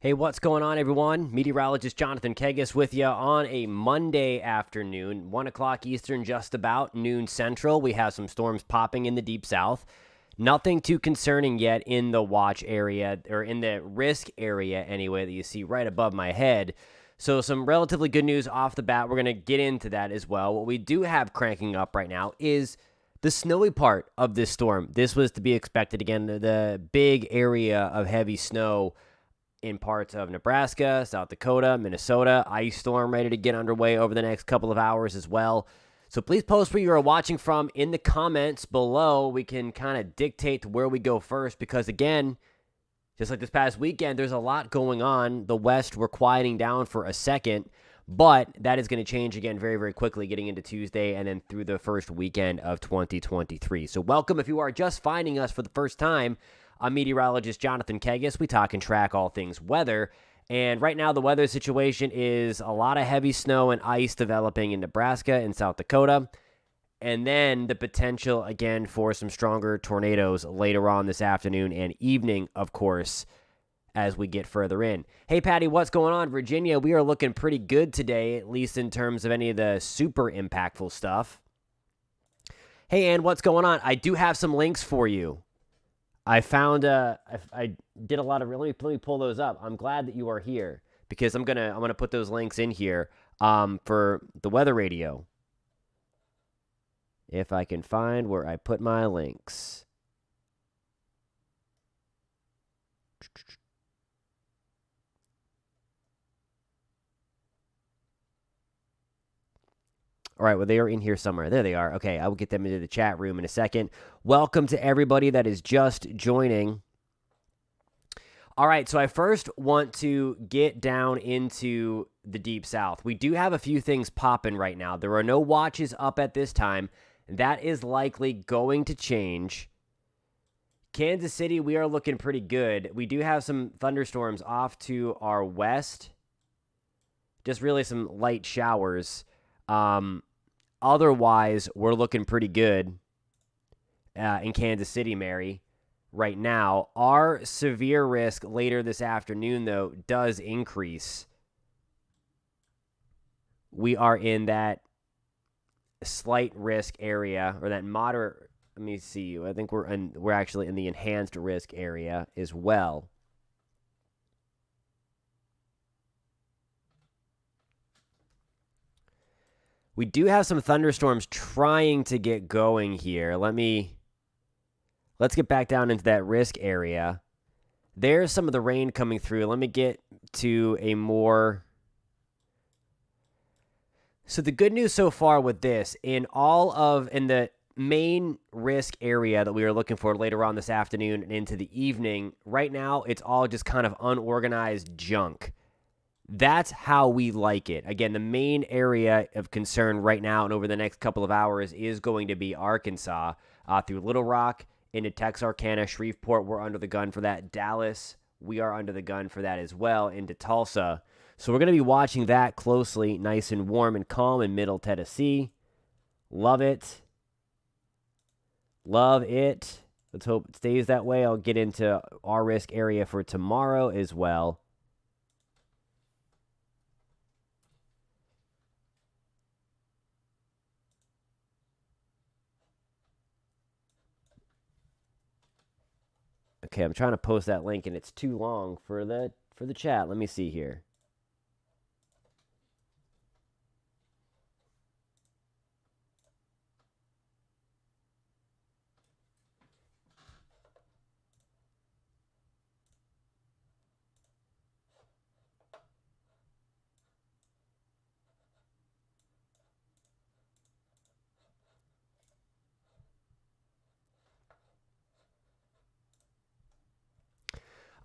Hey, what's going on, everyone? Meteorologist Jonathan Kegges with you on a Monday afternoon, 1 o'clock Eastern, just about noon Central. We have some storms popping in the deep south. Nothing too concerning yet in the watch area, or in the risk area anyway, that you see right above my head. So some relatively good news off the bat. We're going to get into that as well. What we do have cranking up right now is the snowy part of this storm. This was to be expected. Again, the big area of heavy snow in parts of Nebraska, South Dakota, Minnesota. Ice storm ready to get underway over the next couple of hours as well. So please post where you are watching from in the comments below. We can kind of dictate to where we go first because, again, just like this past weekend, there's a lot going on. The West, we're quieting down for a second, but that is going to change again very, very quickly getting into Tuesday and then through the first weekend of 2023. So welcome if you are just finding us for the first time. I'm meteorologist Jonathan Kegges. We talk and track all things weather. And right now, the weather situation is a lot of heavy snow and ice developing in Nebraska and South Dakota. And then the potential, again, for some stronger tornadoes later on this afternoon and evening, of course, as we get further in. Hey, Patty, what's going on? Virginia, we are looking pretty good today, at least in terms of any of the super impactful stuff. Hey, Ann, what's going on? I do have some links for you. I found I did a lot of let me pull those up. I'm glad that you are here because I'm gonna put those links in here for the weather radio. If I can find where I put my links. All right, well, they are in here somewhere. There they are. Okay, I will get them into the chat room in a second. Welcome to everybody that is just joining. All right, so I first want to get down into the Deep South. We do have a few things popping right now. There are no watches up at this time. That is likely going to change. Kansas City, we are looking pretty good. We do have some thunderstorms off to our west. Just really some light showers. Otherwise, we're looking pretty good in Kansas City, Mary, right now. Our severe risk later this afternoon, though, does increase. We are in that slight risk area, or that moderate. Let me see. I think we're actually in the enhanced risk area as well. We do have some thunderstorms trying to get going here. Let's get back down into that risk area. There's some of the rain coming through. Let me get to a more... So the good news so far with this, in the main risk area that we are looking for later on this afternoon and into the evening, right now it's all just kind of unorganized junk. That's how we like it. Again, the main area of concern right now and over the next couple of hours is going to be Arkansas through Little Rock into Texarkana, Shreveport. We're under the gun for that. Dallas, we are under the gun for that as well, into Tulsa. So we're going to be watching that closely, nice and warm and calm in Middle Tennessee. Love it. Love it. Let's hope it stays that way. I'll get into our risk area for tomorrow as well. Okay, I'm trying to post that link, and it's too long for the chat. Let me see here.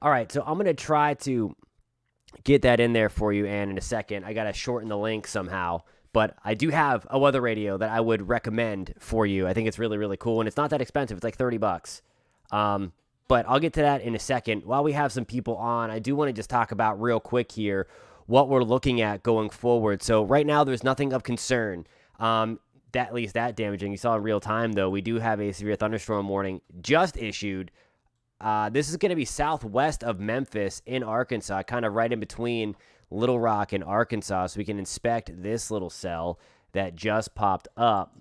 All right, so I'm going to try to get that in there for you, Ann, in a second. I got to shorten the link somehow. But I do have a weather radio that I would recommend for you. I think it's really, really cool, and it's not that expensive. It's like $30. But I'll get to that in a second. While we have some people on, I do want to just talk about real quick here what we're looking at going forward. So right now, there's nothing of concern. At least that damaging. You saw in real time, though, we do have a severe thunderstorm warning just issued This is going to be southwest of Memphis in Arkansas, kind of right in between Little Rock and Arkansas. So we can inspect this little cell that just popped up.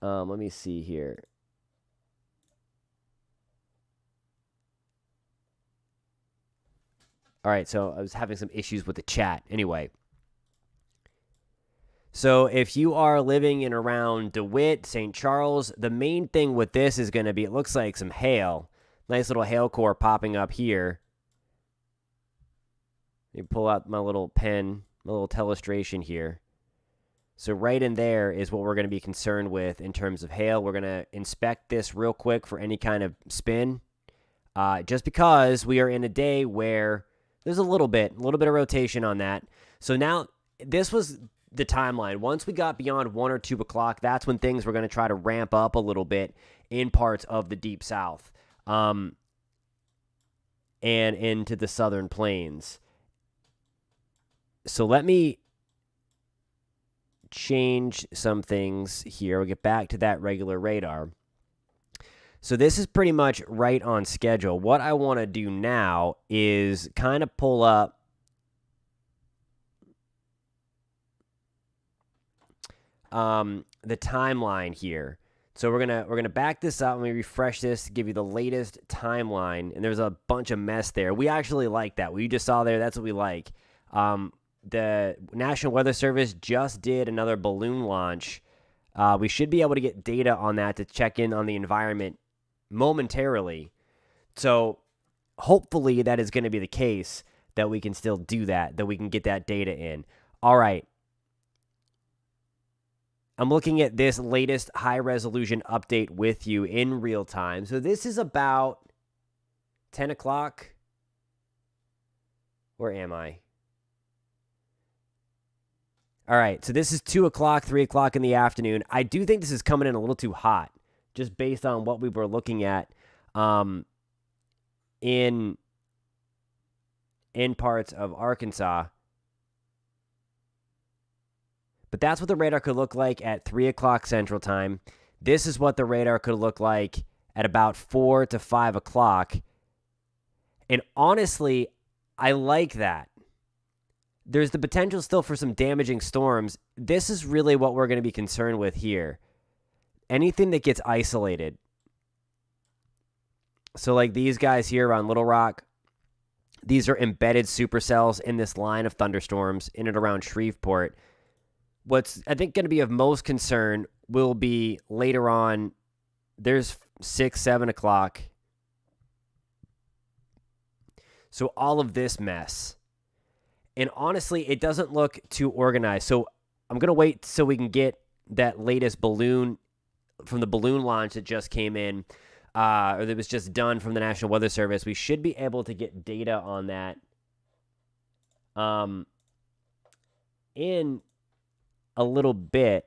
Let me see here. All right, so I was having some issues with the chat. Anyway, so if you are living in around DeWitt, St. Charles, the main thing with this is going to be, it looks like some hail. Nice little hail core popping up here. Let me pull out my little pen, my little telestration here. So right in there is what we're going to be concerned with in terms of hail. We're going to inspect this real quick for any kind of spin. Just because we are in a day where there's a little bit of rotation on that. So now this was the timeline. Once we got beyond 1 or 2 o'clock, that's when things were going to try to ramp up a little bit in parts of the Deep South and into the Southern Plains. So let me change some things here. We'll get back to that regular radar. So this is pretty much right on schedule. What I want to do now is kind of pull up the timeline here. So we're gonna back this up. Let me refresh this to give you the latest timeline. And there's a bunch of mess there. We actually like that. What you just saw there, that's what we like. The National Weather Service just did another balloon launch. We should be able to get data on that to check in on the environment momentarily. So hopefully that is going to be the case, that we can still do that we can get that data in. All right. I'm looking at this latest high-resolution update with you in real time. So this is about 10 o'clock. Where am I? All right, so this is 2 o'clock, 3 o'clock in the afternoon. I do think this is coming in a little too hot, just based on what we were looking at in parts of Arkansas. But that's what the radar could look like at 3 o'clock Central Time. This is what the radar could look like at about 4 to 5 o'clock. And honestly, I like that. There's the potential still for some damaging storms. This is really what we're going to be concerned with here. Anything that gets isolated. So like these guys here around Little Rock, these are embedded supercells in this line of thunderstorms in and around Shreveport. What's, I think, going to be of most concern will be later on. There's 6, 7 o'clock. So all of this mess. And honestly, it doesn't look too organized. So I'm going to wait so we can get that latest balloon from the balloon launch that just came in, or that was just done from the National Weather Service. We should be able to get data on that in a little bit.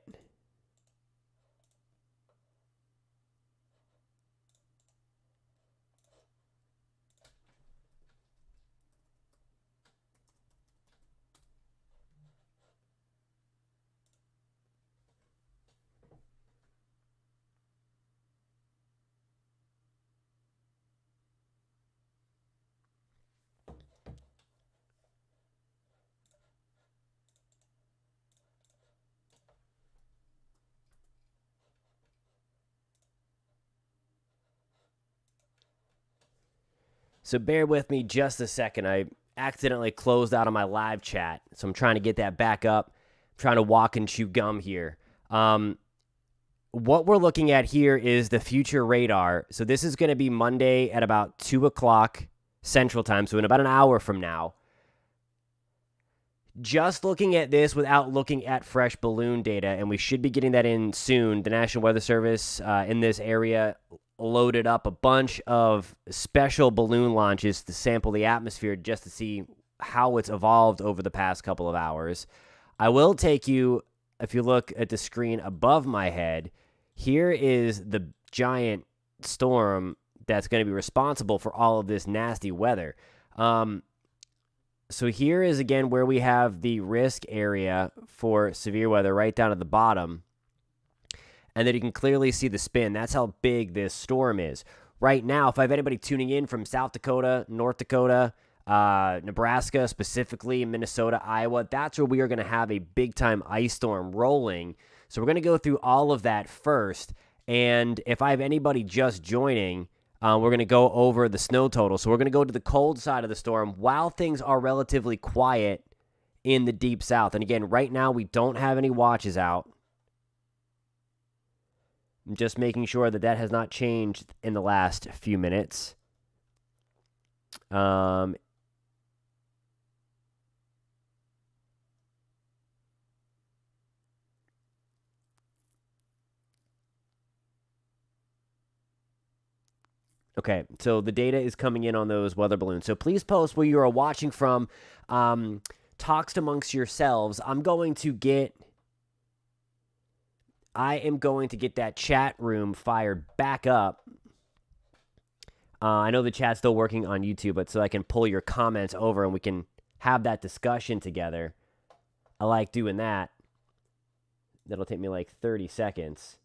So bear with me just a second. I accidentally closed out of my live chat, so I'm trying to get that back up. I'm trying to walk and chew gum here. What we're looking at here is the future radar. So this is going to be Monday at about 2 o'clock Central Time, so in about an hour from now. Just looking at this without looking at fresh balloon data, and we should be getting that in soon. The National Weather Service in this area loaded up a bunch of special balloon launches to sample the atmosphere just to see how it's evolved over the past couple of hours. I will take you, if you look at the screen above my head, here is the giant storm that's going to be responsible for all of this nasty weather. So here is again where we have the risk area for severe weather right down at the bottom. And then you can clearly see the spin. That's how big this storm is. Right now, if I have anybody tuning in from South Dakota, North Dakota, Nebraska, specifically Minnesota, Iowa, that's where we are going to have a big-time ice storm rolling. So we're going to go through all of that first. And if I have anybody just joining, we're going to go over the snow total. So we're going to go to the cold side of the storm while things are relatively quiet in the deep south. And again, right now we don't have any watches out. I'm just making sure that that has not changed in the last few minutes. Okay, so the data is coming in on those weather balloons. So please post where you are watching from. Talks amongst yourselves. I am going to get that chat room fired back up. I know the chat's still working on YouTube, but so I can pull your comments over and we can have that discussion together. I like doing that. That'll take me like 30 seconds.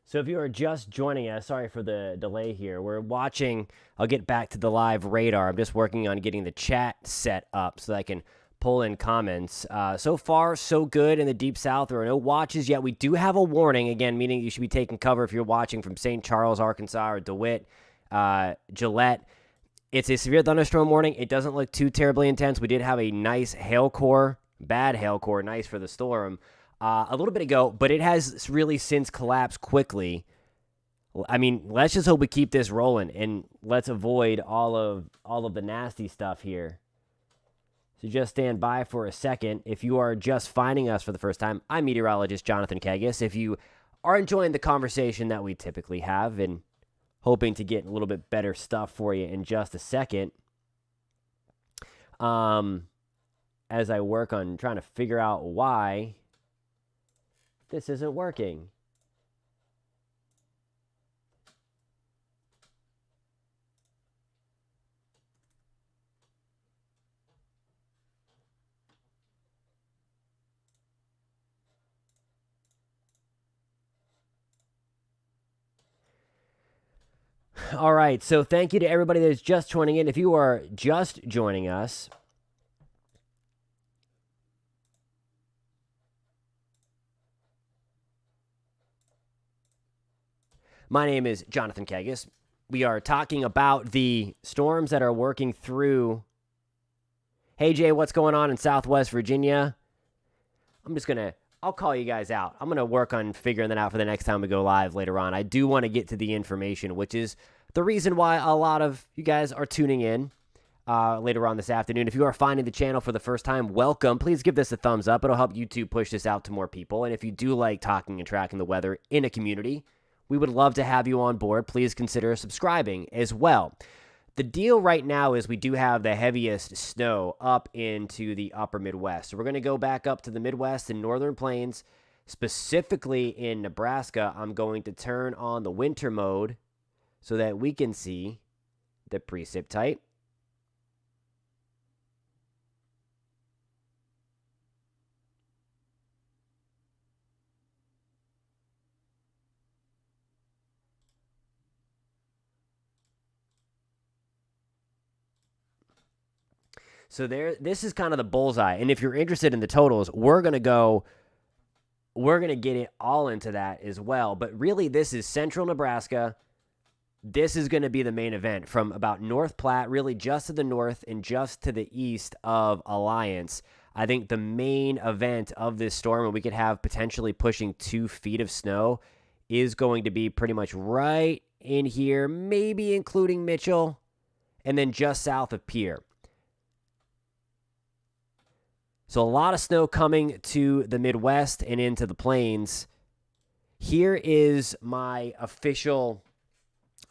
So if you are just joining us, sorry for the delay here. We're watching, I'll get back to the live radar. I'm just working on getting the chat set up so that I can pull in comments. So far, so good in the Deep South. There are no watches yet. We do have a warning, again, meaning you should be taking cover if you're watching from St. Charles, Arkansas, or DeWitt, Gillette. It's a severe thunderstorm warning. It doesn't look too terribly intense. We did have a nice hail core, bad hail core, nice for the storm. A little bit ago, but it has really since collapsed quickly. I mean, let's just hope we keep this rolling and let's avoid all of the nasty stuff here. So just stand by for a second. If you are just finding us for the first time, I'm meteorologist Jonathan Kegges. If you are enjoying the conversation that we typically have and hoping to get a little bit better stuff for you in just a second, as I work on trying to figure out why this isn't working. All right, so thank you to everybody that is just joining in. If you are just joining us, my name is Jonathan Kegges. We are talking about the storms that are working through. Hey, Jay, what's going on in Southwest Virginia? I'll call you guys out. I'm going to work on figuring that out for the next time we go live later on. I do want to get to the information, which is the reason why a lot of you guys are tuning in later on this afternoon. If you are finding the channel for the first time, welcome. Please give this a thumbs up. It'll help YouTube push this out to more people. And if you do like talking and tracking the weather in a community, we would love to have you on board. Please consider subscribing as well. The deal right now is we do have the heaviest snow up into the upper Midwest. So we're going to go back up to the Midwest and Northern Plains, specifically in Nebraska. I'm going to turn on the winter mode so that we can see the precip type. So this is kind of the bullseye. And if you're interested in the totals, we're going to get it all into that as well. But really, this is Central Nebraska. This is going to be the main event from about North Platte, really just to the north and just to the east of Alliance. I think the main event of this storm, and we could have potentially pushing 2 feet of snow, is going to be pretty much right in here, maybe including Mitchell, and then just south of Pierre. So a lot of snow coming to the Midwest and into the plains. Here is my official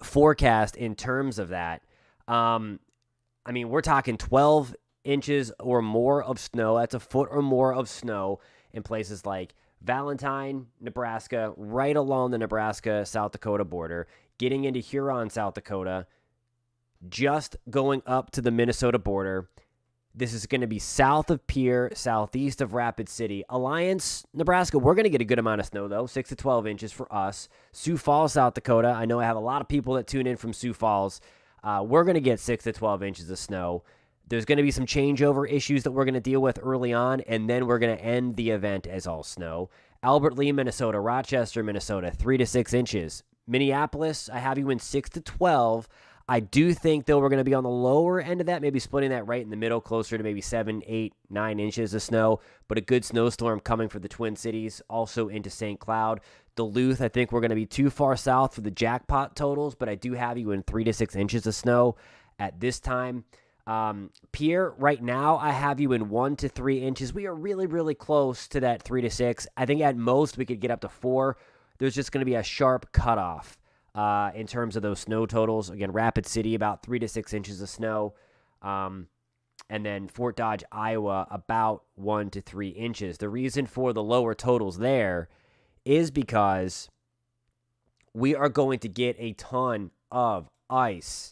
forecast in terms of that. We're talking 12 inches or more of snow. That's a foot or more of snow in places like Valentine, Nebraska, right along the Nebraska-South Dakota border, getting into Huron, South Dakota, just going up to the Minnesota border. This is going to be south of Pierre, southeast of Rapid City. Alliance, Nebraska, we're going to get a good amount of snow, though, 6 to 12 inches for us. Sioux Falls, South Dakota, I know I have a lot of people that tune in from Sioux Falls. We're going to get 6 to 12 inches of snow. There's going to be some changeover issues that we're going to deal with early on, and then we're going to end the event as all snow. Albert Lee, Minnesota, Rochester, Minnesota, 3 to 6 inches. Minneapolis, I have you in 6 to 12. I do think, though, we're going to be on the lower end of that, maybe splitting that right in the middle, closer to maybe 7, 8, 9 inches of snow, but a good snowstorm coming for the Twin Cities, also into St. Cloud. Duluth, I think we're going to be too far south for the jackpot totals, but I do have you in 3 to 6 inches of snow at this time. Pierre, right now, I have you in 1 to 3 inches. We are really, really close to that 3 to 6. I think at most we could get up to 4. There's just going to be a sharp cutoff in terms of those snow totals. Again, Rapid City, about 3 to 6 inches of snow. And then Fort Dodge, Iowa, about 1 to 3 inches. The reason for the lower totals there is because we are going to get a ton of ice.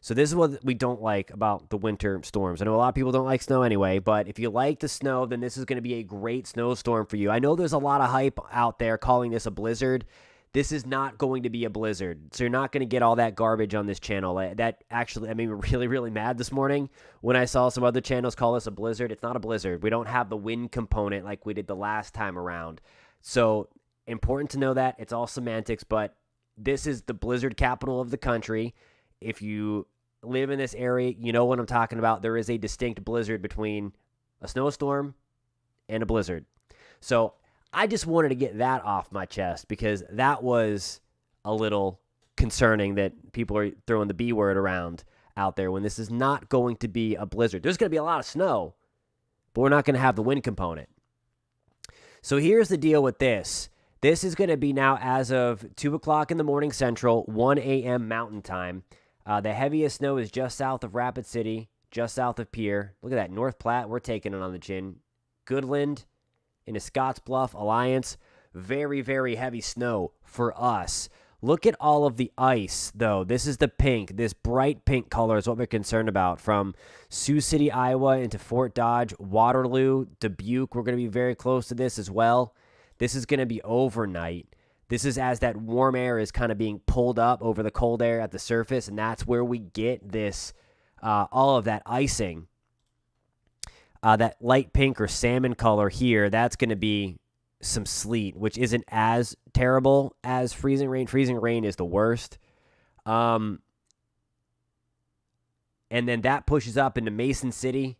So this is what we don't like about the winter storms. I know a lot of people don't like snow anyway, but if you like the snow, then this is going to be a great snowstorm for you. I know there's a lot of hype out there calling this a blizzard. This is not going to be a blizzard, so you're not going to get all that garbage on this channel. That actually, I made me really, really mad this morning when I saw some other channels call this a blizzard. It's not a blizzard. We don't have the wind component like we did the last time around. So important to know that. It's all semantics, but this is the blizzard capital of the country. If you live in this area, you know what I'm talking about. There is a distinct blizzard between a snowstorm and a blizzard. So I just wanted to get that off my chest because that was a little concerning that people are throwing the B word around out there when this is not going to be a blizzard. There's going to be a lot of snow, but we're not going to have the wind component. So here's the deal with this. This is going to be now as of 2 o'clock in the morning Central, 1 a.m. Mountain Time. The heaviest snow is just south of Rapid City, just south of Pierre. Look at that. North Platte, we're taking it on the chin. Goodland into Scottsbluff, Alliance. Very, very heavy snow for us. Look at all of the ice, though. This is the pink. This bright pink color is what we're concerned about. From Sioux City, Iowa into Fort Dodge, Waterloo, Dubuque. We're going to be very close to this as well. This is going to be overnight. This is as that warm air is kind of being pulled up over the cold air at the surface, and that's where we get this, all of that icing. That light pink or salmon color here, that's going to be some sleet, which isn't as terrible as freezing rain. Freezing rain is the worst. And then that pushes up into Mason City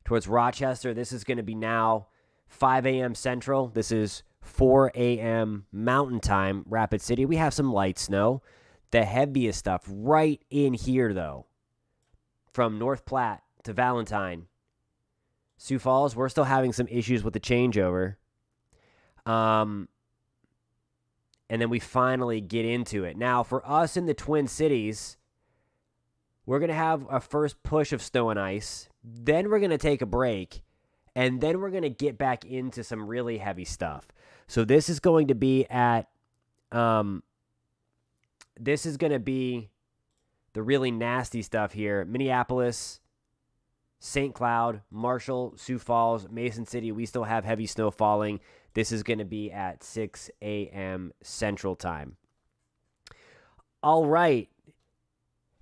towards Rochester. This is going to be now 5 a.m. Central. This is 4 a.m. Mountain Time, Rapid City. We have some light snow. The heaviest stuff right in here, though, from North Platte to Valentine. Sioux Falls, we're still having some issues with the changeover. And then we finally get into it. Now, for us in the Twin Cities, we're going to have a first push of snow and ice. Then we're going to take a break. And then we're going to get back into some really heavy stuff. So this is going to be at, this is going to be the really nasty stuff here. Minneapolis, St. Cloud, Marshall, Sioux Falls, Mason City, we still have heavy snow falling. This is going to be at 6 a.m. Central Time. All right.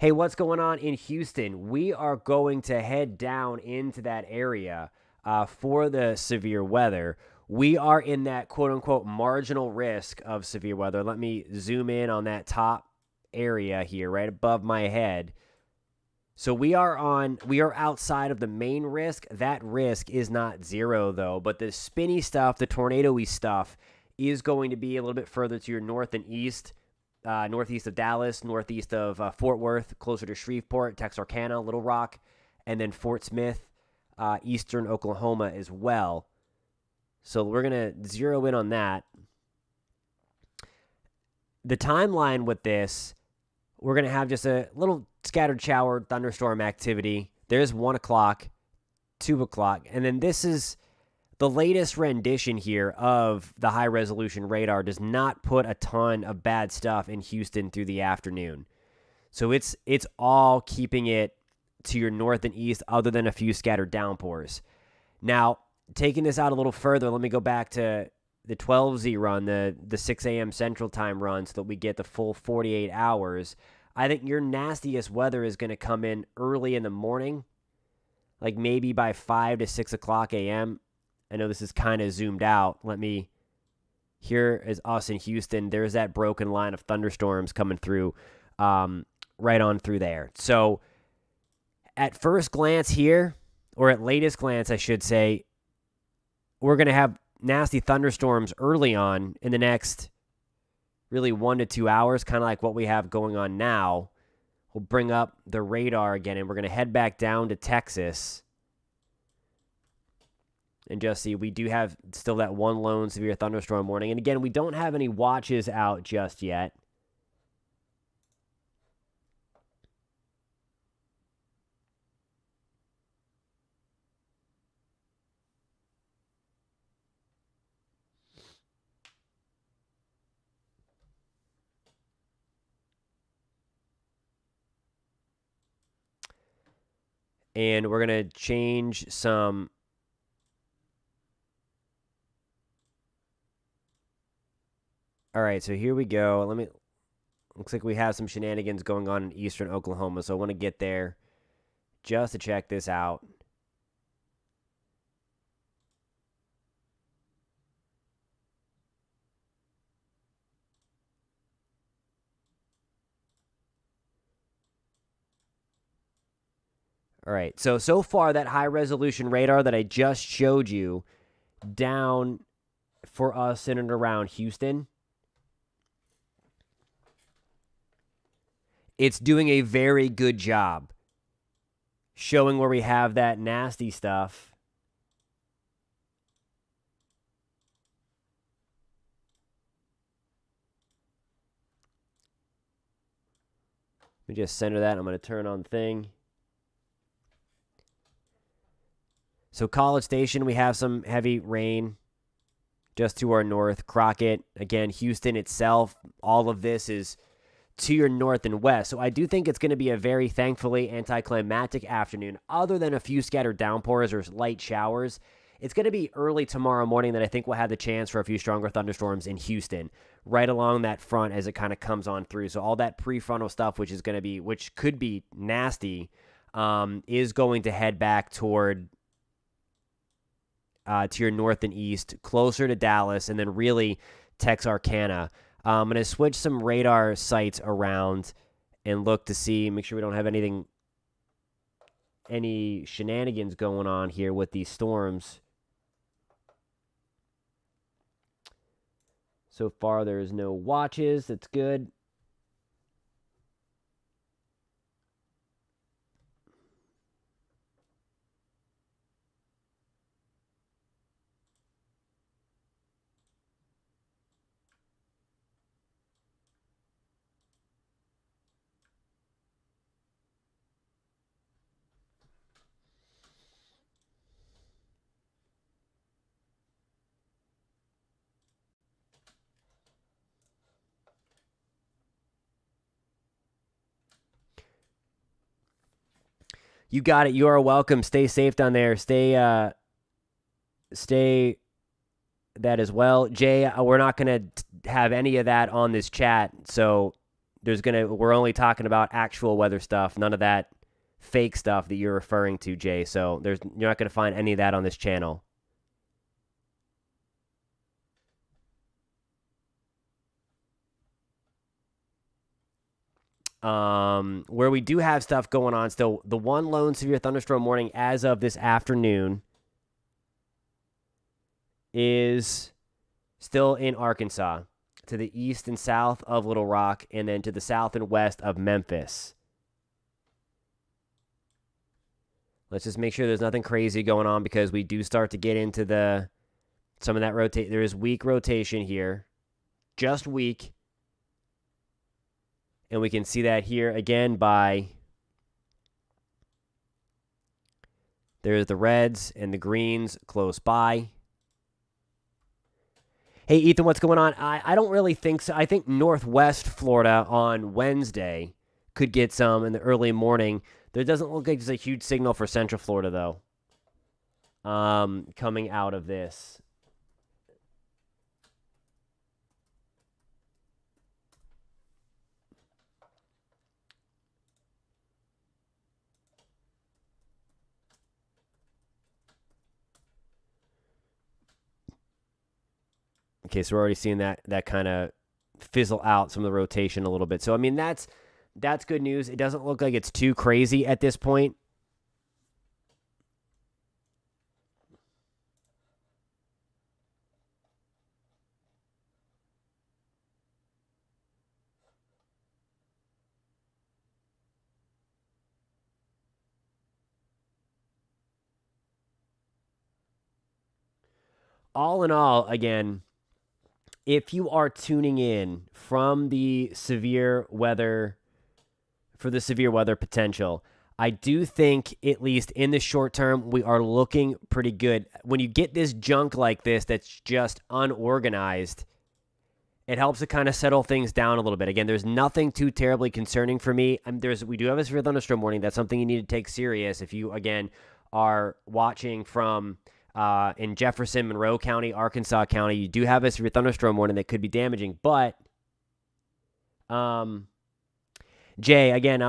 Hey, what's going on in Houston? We are going to head down into that area for the severe weather. We are in that quote unquote marginal risk of severe weather. Let me zoom in on that top area here, right above my head. So we are outside of the main risk. That risk is not zero though, but the spinny stuff, the tornado-y stuff, is going to be a little bit further to your north and east. Northeast of Dallas, northeast of Fort Worth, closer to Shreveport, Texarkana, Little Rock, and then Fort Smith, eastern Oklahoma as well. So we're going to zero in on that. The timeline with this, we're going to have just a little scattered shower thunderstorm activity. There's 1 o'clock, 2 o'clock, and then this is the latest rendition here of the high-resolution radar does not put a ton of bad stuff in Houston through the afternoon. So it's all keeping it to your north and east other than a few scattered downpours. Now, taking this out a little further, let me go back to the 12Z run, the 6 a.m. Central Time run so that we get the full 48 hours. I think your nastiest weather is going to come in early in the morning, like maybe by 5 to 6 o'clock a.m., I know this is kind of zoomed out. Here is us in Houston. There's that broken line of thunderstorms coming through right on through there. So at first glance here, or at latest glance, I should say, we're going to have nasty thunderstorms early on in the next really 1 to 2 hours, kind of like what we have going on now. We'll bring up the radar again, and we're going to head back down to Texas. And just see, we do have still that one lone severe thunderstorm warning. And again, we don't have any watches out just yet. And we're going to change some... All right, so here we go. Looks like we have some shenanigans going on in eastern Oklahoma, so I want to get there just to check this out. All right, so far that high-resolution radar that I just showed you down for us in and around Houston, it's doing a very good job showing where we have that nasty stuff. Let me just center that. I'm going to turn on the thing. So College Station, we have some heavy rain just to our north. Crockett, again, Houston itself, all of this is to your north and west. So I do think it's going to be a very, thankfully, anticlimactic afternoon. Other than a few scattered downpours or light showers, it's going to be early tomorrow morning that I think we'll have the chance for a few stronger thunderstorms in Houston, right along that front as it kind of comes on through. So all that prefrontal stuff, which could be nasty, is going to head back toward to your north and east, closer to Dallas, and then really Texarkana. I'm going to switch some radar sites around and look to see, make sure we don't have any shenanigans going on here with these storms. So far, there's no watches. That's good. You got it. You are welcome. Stay safe down there. Stay that as well. Jay, we're not going to have any of that on this chat, so we're only talking about actual weather stuff, none of that fake stuff that you're referring to, Jay. So you're not going to find any of that on this channel. Where we do have stuff going on still, the one lone severe thunderstorm warning as of this afternoon is still in Arkansas, to the east and south of Little Rock, and then to the south and west of Memphis. Let's just make sure there's nothing crazy going on, because we do start to get into some of that rotate. There is weak rotation here, just weak. And we can see that here again there's the reds and the greens close by. Hey, Ethan, what's going on? I don't really think so. I think northwest Florida on Wednesday could get some in the early morning. There doesn't look like there's a huge signal for Central Florida, though, coming out of this. Okay, so we're already seeing that kind of fizzle out some of the rotation a little bit. So, I mean, that's good news. It doesn't look like it's too crazy at this point. All in all, again, if you are tuning in from the severe weather, for the severe weather potential, I do think, at least in the short term, we are looking pretty good. When you get this junk like this that's just unorganized, it helps to kind of settle things down a little bit. Again, there's nothing too terribly concerning for me. We do have a severe thunderstorm warning. That's something you need to take serious if you, again, are watching from in Jefferson, Monroe County, Arkansas County. You do have a severe thunderstorm warning that could be damaging. But, Jay, again,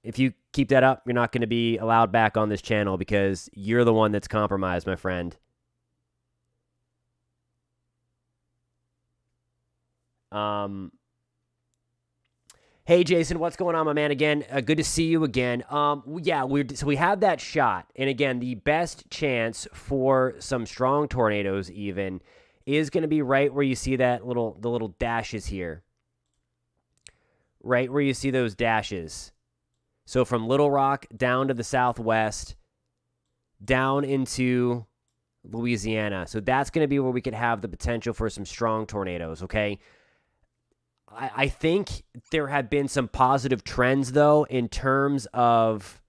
if you keep that up, you're not going to be allowed back on this channel, because you're the one that's compromised, my friend. Hey, Jason, what's going on, my man? Again, good to see you again. Yeah, we have that shot. And again, the best chance for some strong tornadoes even is going to be right where you see the little dashes here. Right where you see those dashes. So from Little Rock down to the southwest, down into Louisiana. So that's going to be where we could have the potential for some strong tornadoes, okay? I think there have been some positive trends, though, in terms of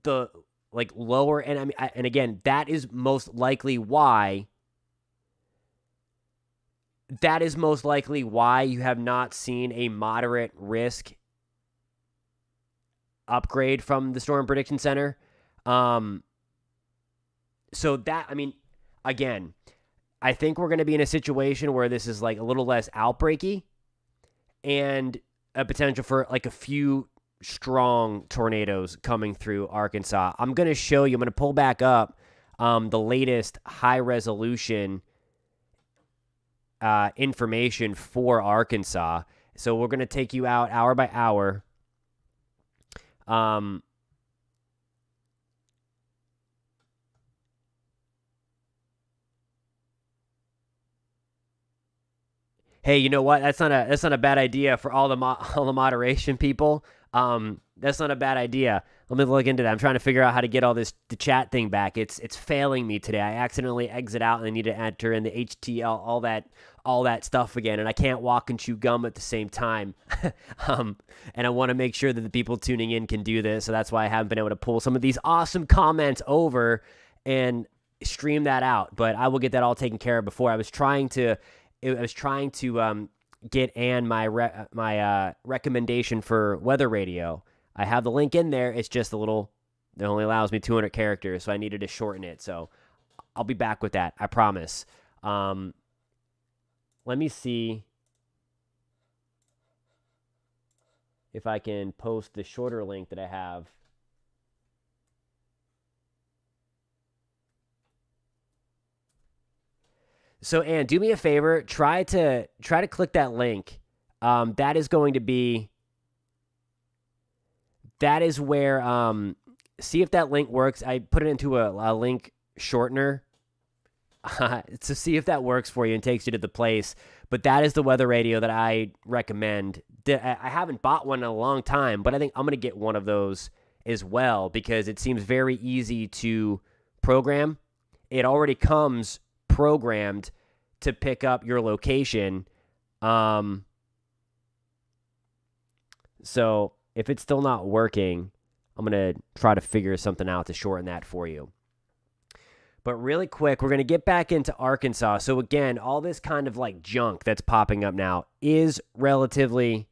the lower, and I mean, and again, that is most likely why you have not seen a moderate risk upgrade from the Storm Prediction Center. So that, I mean, again, I think we're going to be in a situation where this is like a little less outbreaky, and a potential for like a few strong tornadoes coming through Arkansas. I'm going to pull back up the latest high resolution information for Arkansas. So we're going to take you out hour by hour. Hey, you know what? That's not a bad idea for all the moderation people. That's not a bad idea. Let me look into that. I'm trying to figure out how to get the chat thing back. It's failing me today. I accidentally exit out and I need to enter in the HTL, all that stuff again, and I can't walk and chew gum at the same time. And I want to make sure that the people tuning in can do this, so that's why I haven't been able to pull some of these awesome comments over and stream that out. But I will get that all taken care of before. I was trying to get Ann my recommendation for weather radio. I have the link in there. It's just it only allows me 200 characters, so I needed to shorten it. So I'll be back with that. I promise. let me see if I can post the shorter link that I have. So, Ann, do me a favor. Try to click that link. That is going to be. That is where. See if that link works. I put it into a link shortener to see if that works for you and takes you to the place. But that is the weather radio that I recommend. I haven't bought one in a long time, but I think I'm going to get one of those as well because it seems very easy to program. It already comes programmed to pick up your location. So if it's still not working, I'm going to try to figure something out to shorten that for you. But really quick, we're going to get back into Arkansas. So again, all this kind of like junk that's popping up now is relatively...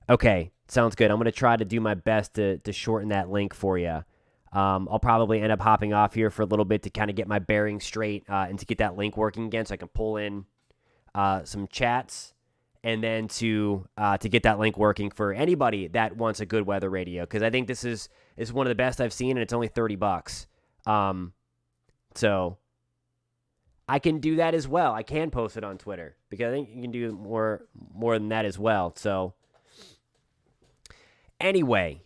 Okay, sounds good. I'm going to try to do my best to shorten that link for you. I'll probably end up hopping off here for a little bit to kind of get my bearings straight and to get that link working again so I can pull in some chats and then to get that link working for anybody that wants a good weather radio because I think this is one of the best I've seen and it's only $30. So I can do that as well. I can post it on Twitter because I think you can do more than that as well. So anyway,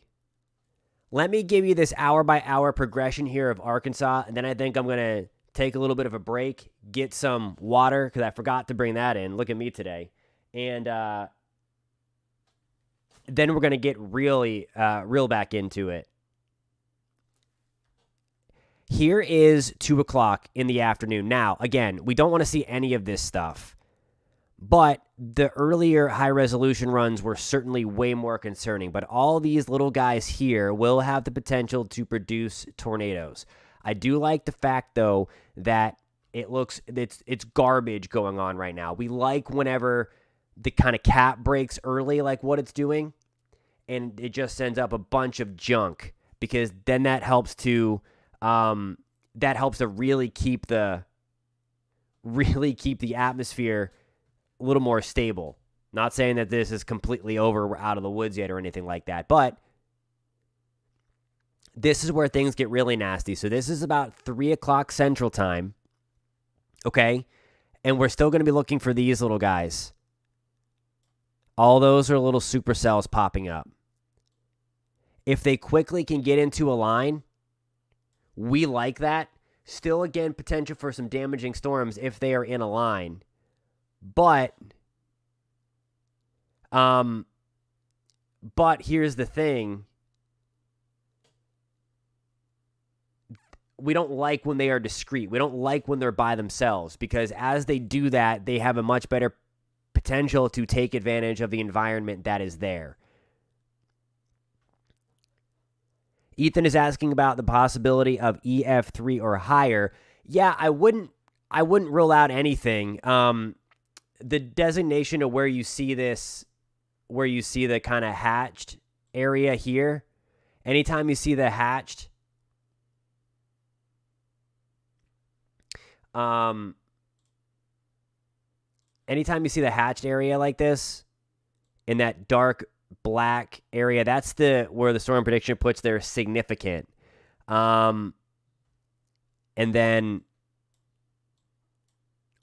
let me give you this hour by hour progression here of Arkansas. And then I think I'm going to take a little bit of a break, get some water because I forgot to bring that in. Look at me today. And then we're going to get real back into it. Here is 2 o'clock in the afternoon. Now, again, we don't want to see any of this stuff, but the earlier high-resolution runs were certainly way more concerning. But all these little guys here will have the potential to produce tornadoes. I do like the fact, though, that it's garbage going on right now. We like whenever the kind of cap breaks early, like what it's doing, and it just sends up a bunch of junk because then that helps to really keep the atmosphere a little more stable. Not saying that this is completely over, we're out of the woods yet or anything like that, but this is where things get really nasty. So this is about 3 o'clock Central Time, okay? And we're still going to be looking for these little guys. All those are little supercells popping up. If they quickly can get into a line, we like that. Still, again, potential for some damaging storms if they are in a line. But here's the thing. We don't like when they are discrete. We don't like when they're by themselves because as they do that, they have a much better potential to take advantage of the environment that is there. Ethan is asking about the possibility of EF3 or higher. Yeah, I wouldn't rule out anything. The designation of where you see this, where you see the kind of hatched area here, anytime you see the hatched, anytime you see the hatched area like this, in that dark black area, that's where the storm prediction puts their significant. And then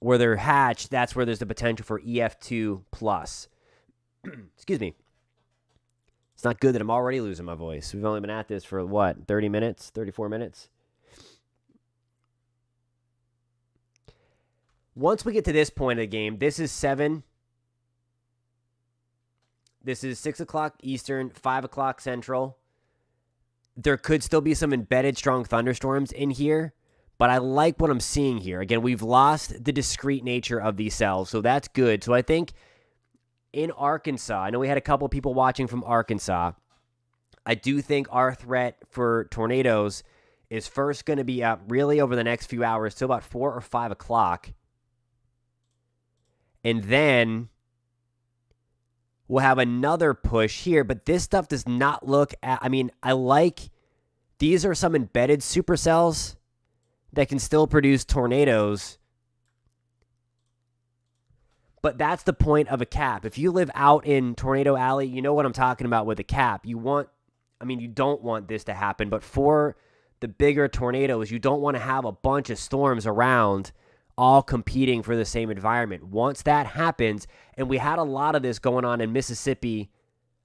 where they're hatched, that's where there's the potential for EF2 plus. Excuse me. It's not good that I'm already losing my voice. We've only been at this for what, 30 minutes, 34 minutes? Once we get to this point of the game, this is 7. This is 6 o'clock Eastern, 5 o'clock Central. There could still be some embedded strong thunderstorms in here, but I like what I'm seeing here. Again, we've lost the discrete nature of these cells, so that's good. So I think in Arkansas, I know we had a couple of people watching from Arkansas. I do think our threat for tornadoes is first going to be up really over the next few hours till about 4 or 5 o'clock. And then we'll have another push here, but this stuff does not look these are some embedded supercells that can still produce tornadoes. But that's the point of a cap. If you live out in Tornado Alley, you know what I'm talking about with a cap. You don't want this to happen, but for the bigger tornadoes, you don't want to have a bunch of storms around all competing for the same environment. Once that happens, and we had a lot of this going on in Mississippi,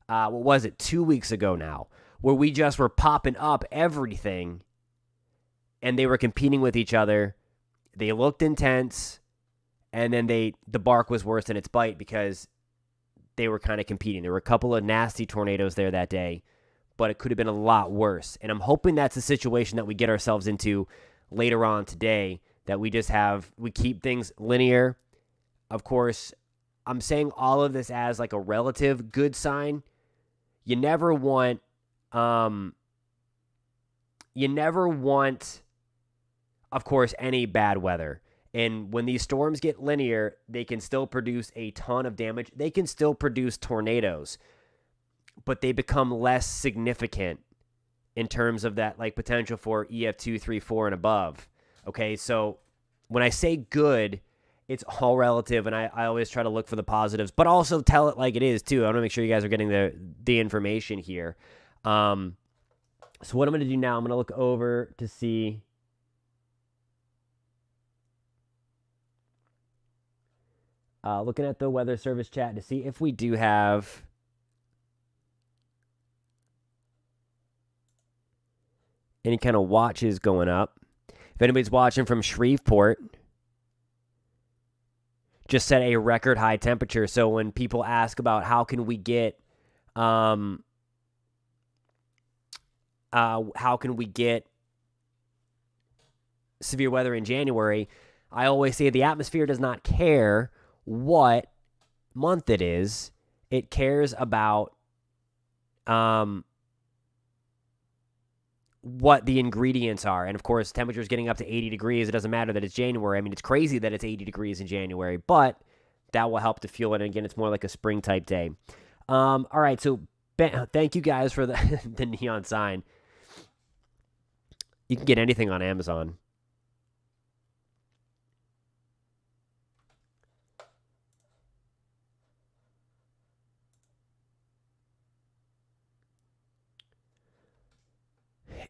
2 weeks ago now, where we just were popping up everything and they were competing with each other. They looked intense, and then the bark was worse than its bite because they were kind of competing. There were a couple of nasty tornadoes there that day, but it could have been a lot worse. And I'm hoping that's the situation that we get ourselves into later on today, that we keep things linear. Of course, I'm saying all of this as like a relative good sign. You never want, of course, any bad weather. And when these storms get linear, they can still produce a ton of damage. They can still produce tornadoes, but they become less significant in terms of that like potential for EF2, 3, 4, and above. Okay, so when I say good, it's all relative, and I always try to look for the positives, but also tell it like it is too. I want to make sure you guys are getting the information here. So what I'm going to do now, I'm going to look over to see. Looking at the Weather Service chat to see if we do have any kind of watches going up. If anybody's watching from Shreveport, just set a record high temperature. So when people ask about how can we get severe weather in January, I always say the atmosphere does not care what month it is. It cares about what the ingredients are. And of course, temperatures getting up to 80 degrees. It doesn't matter that it's January. I mean, it's crazy that it's 80 degrees in January, but that will help to fuel it. And again, it's more like a spring type day. All right. So thank you guys for the neon sign. You can get anything on Amazon.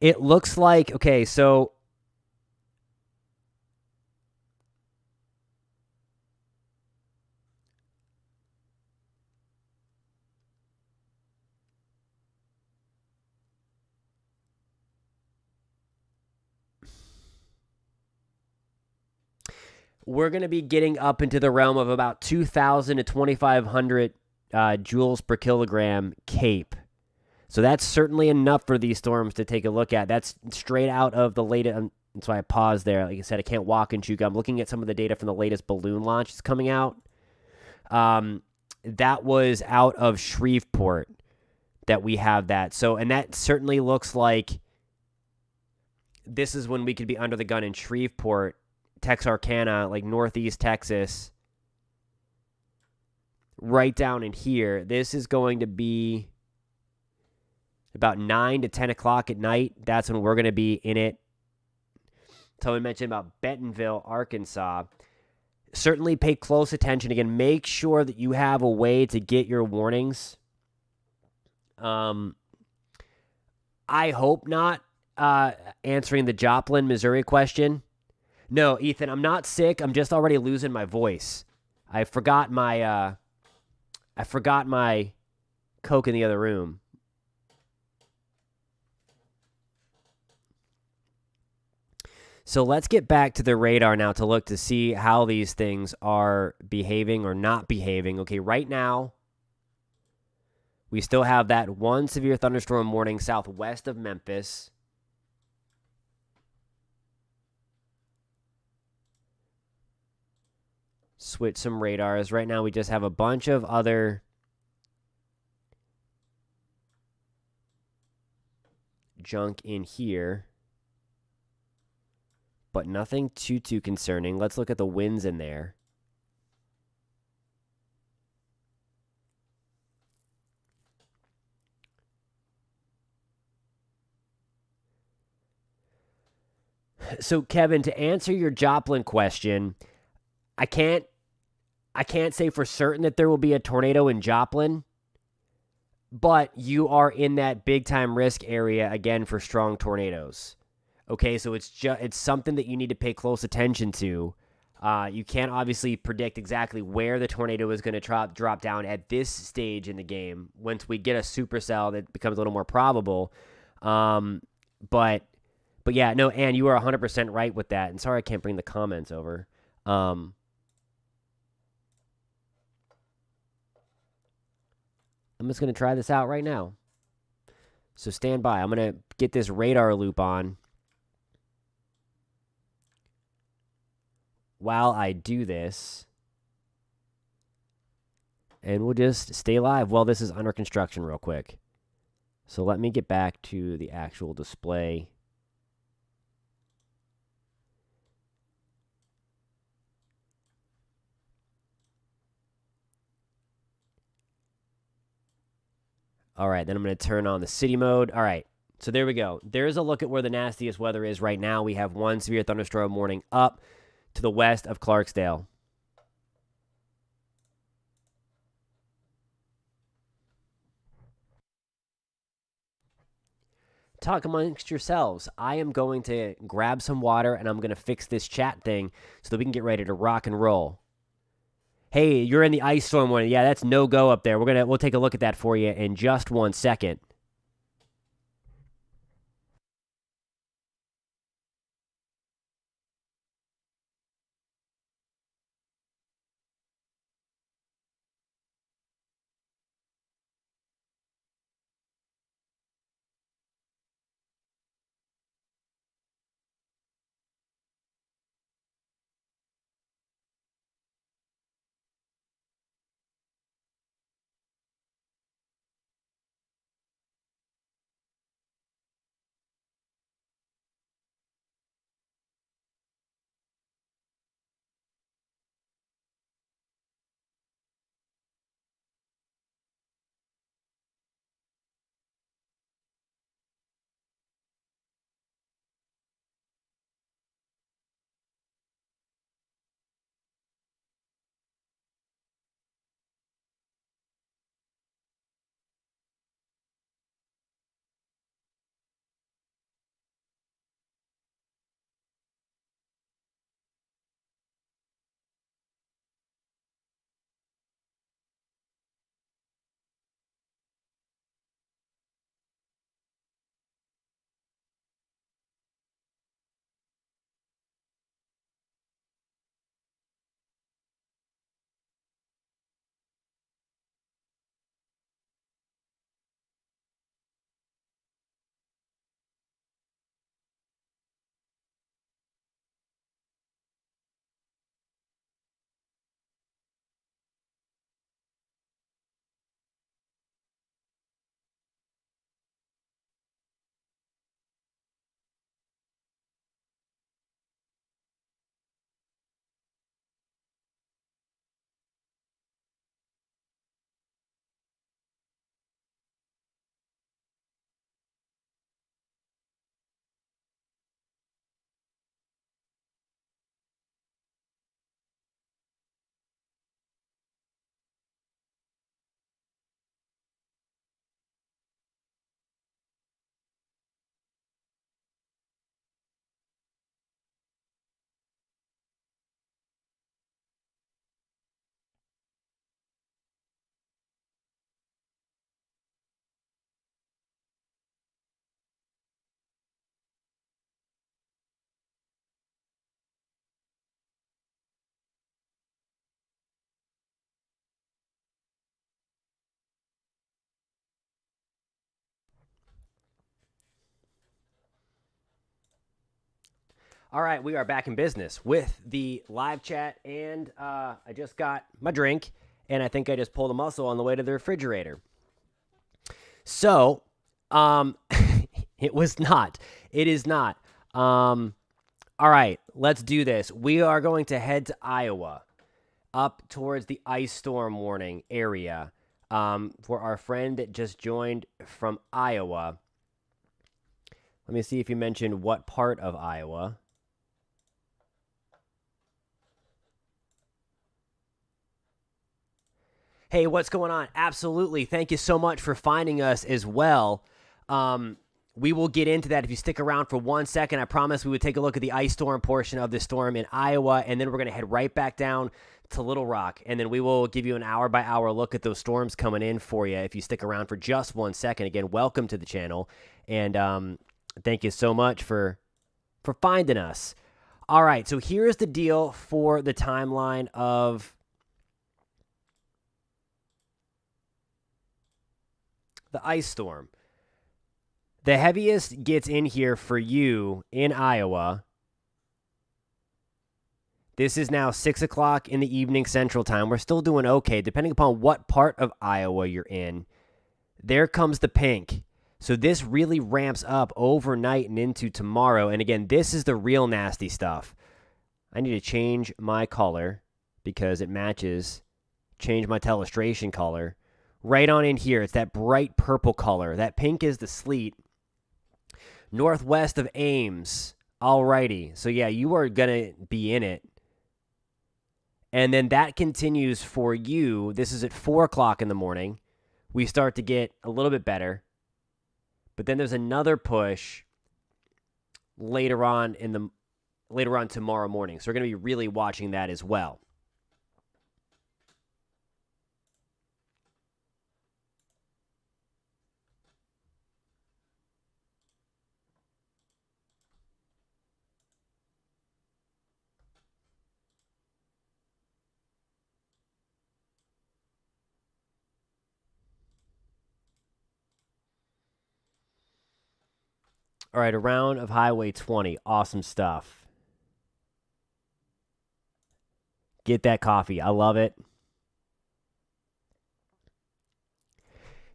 It looks like, okay, so we're going to be getting up into the realm of about 2,000 to 2,500 joules per kilogram CAPE. So that's certainly enough for these storms to take a look at. That's straight out of the latest. That's why I paused there. Like I said, I can't walk and chew gum. I'm looking at some of the data from the latest balloon launch that's coming out. That was out of Shreveport that we have that. So, and that certainly looks like this is when we could be under the gun in Shreveport, Texarkana, like northeast Texas, right down in here. This is going to be about 9 to 10 o'clock at night. That's when we're going to be in it. Someone mentioned about Bentonville, Arkansas. Certainly pay close attention. Again, make sure that you have a way to get your warnings. I hope not answering the Joplin, Missouri question. No, Ethan, I'm not sick. I'm just already losing my voice. I forgot my Coke in the other room. So let's get back to the radar now to look to see how these things are behaving or not behaving. Okay, right now, we still have that one severe thunderstorm warning southwest of Memphis. Switch some radars. Right now, we just have a bunch of other junk in here, but nothing too concerning. Let's look at the winds in there. So, Kevin, to answer your Joplin question, I can't I can't say for certain that there will be a tornado in Joplin, but you are in that big time risk area again for strong tornadoes. Okay, so it's something that you need to pay close attention to. You can't obviously predict exactly where the tornado is going to drop down at this stage in the game. Once we get a supercell, that becomes a little more probable. But yeah, no, and you are 100% right with that. And sorry I can't bring the comments over. I'm just going to try this out right now. So stand by. I'm going to get this radar loop on. While I do this, and we'll just stay live while this is under construction real quick. So let me get back to the actual display. All right, then I'm going to turn on the city mode. All right, so there we go. There's a look at where the nastiest weather is right now. We have one severe thunderstorm warning up to the west of Clarksdale. Talk amongst yourselves. I am going to grab some water and I'm going to fix this chat thing so that we can get ready to rock and roll. Hey, you're in the ice storm warning. Yeah, that's no go up there. We'll take a look at that for you in just 1 second. All right, we are back in business with the live chat, and I just got my drink, and I think I just pulled a muscle on the way to the refrigerator. So, it was not. It is not. All right, let's do this. We are going to head to Iowa, up towards the ice storm warning area, for our friend that just joined from Iowa. Let me see if you mentioned what part of Iowa. Hey, what's going on? Absolutely. Thank you so much for finding us as well. We will get into that if you stick around for 1 second. I promised we would take a look at the ice storm portion of the storm in Iowa, and then we're going to head right back down to Little Rock, and then we will give you an hour-by-hour look at those storms coming in for you if you stick around for just 1 second. Again, welcome to the channel, and thank you so much for finding us. All right, so here's the deal for the timeline of the ice storm. The heaviest gets in here for you in Iowa. This is now 6 o'clock in the evening Central Time. We're still doing okay, depending upon what part of Iowa you're in. There comes the pink. So this really ramps up overnight and into tomorrow. And again, this is the real nasty stuff. I need to change my color because it matches. Change my telestration color. Right on in here, it's that bright purple color. That pink is the sleet. Northwest of Ames. Alrighty. So yeah, you are going to be in it. And then that continues for you. This is at 4 o'clock in the morning. We start to get a little bit better. But then there's another push later on tomorrow morning. So we're going to be really watching that as well. All right, a round of Highway 20. Awesome stuff. Get that coffee. I love it.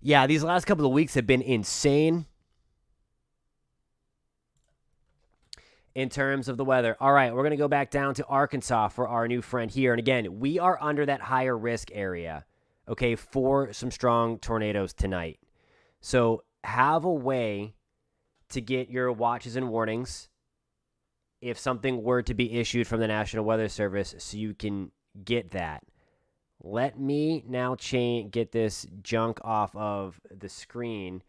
Yeah, these last couple of weeks have been insane in terms of the weather. All right, we're going to go back down to Arkansas for our new friend here. And again, we are under that higher risk area, okay, for some strong tornadoes tonight. So have a way to get your watches and warnings if something were to be issued from the National Weather Service so you can get that. Let me now get this junk off of the screen.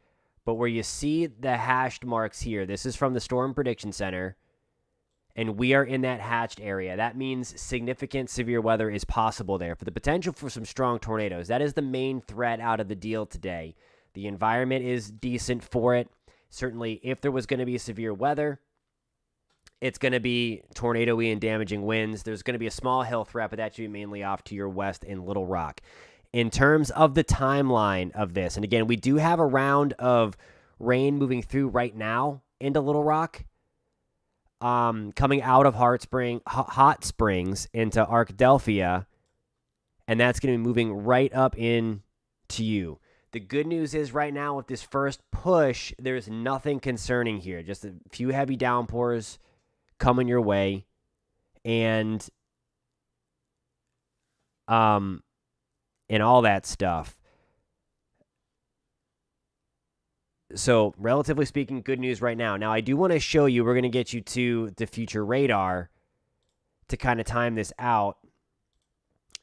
But where you see the hashed marks here, this is from the Storm Prediction Center, and we are in that hatched area. That means significant severe weather is possible there for the potential for some strong tornadoes. That is the main threat out of the deal today. The environment is decent for it. Certainly, if there was going to be severe weather, it's going to be tornado-y and damaging winds. There's going to be a small hail threat, but that should be mainly off to your west in Little Rock. In terms of the timeline of this, and again, we do have a round of rain moving through right now into Little Rock, coming out of Hot Springs into Arkadelphia, and that's going to be moving right up in to you. The good news is right now with this first push, there's nothing concerning here. Just a few heavy downpours coming your way. And all that stuff. So relatively speaking, good news right now. Now I do want to show you, we're going to get you to the future radar to kind of time this out.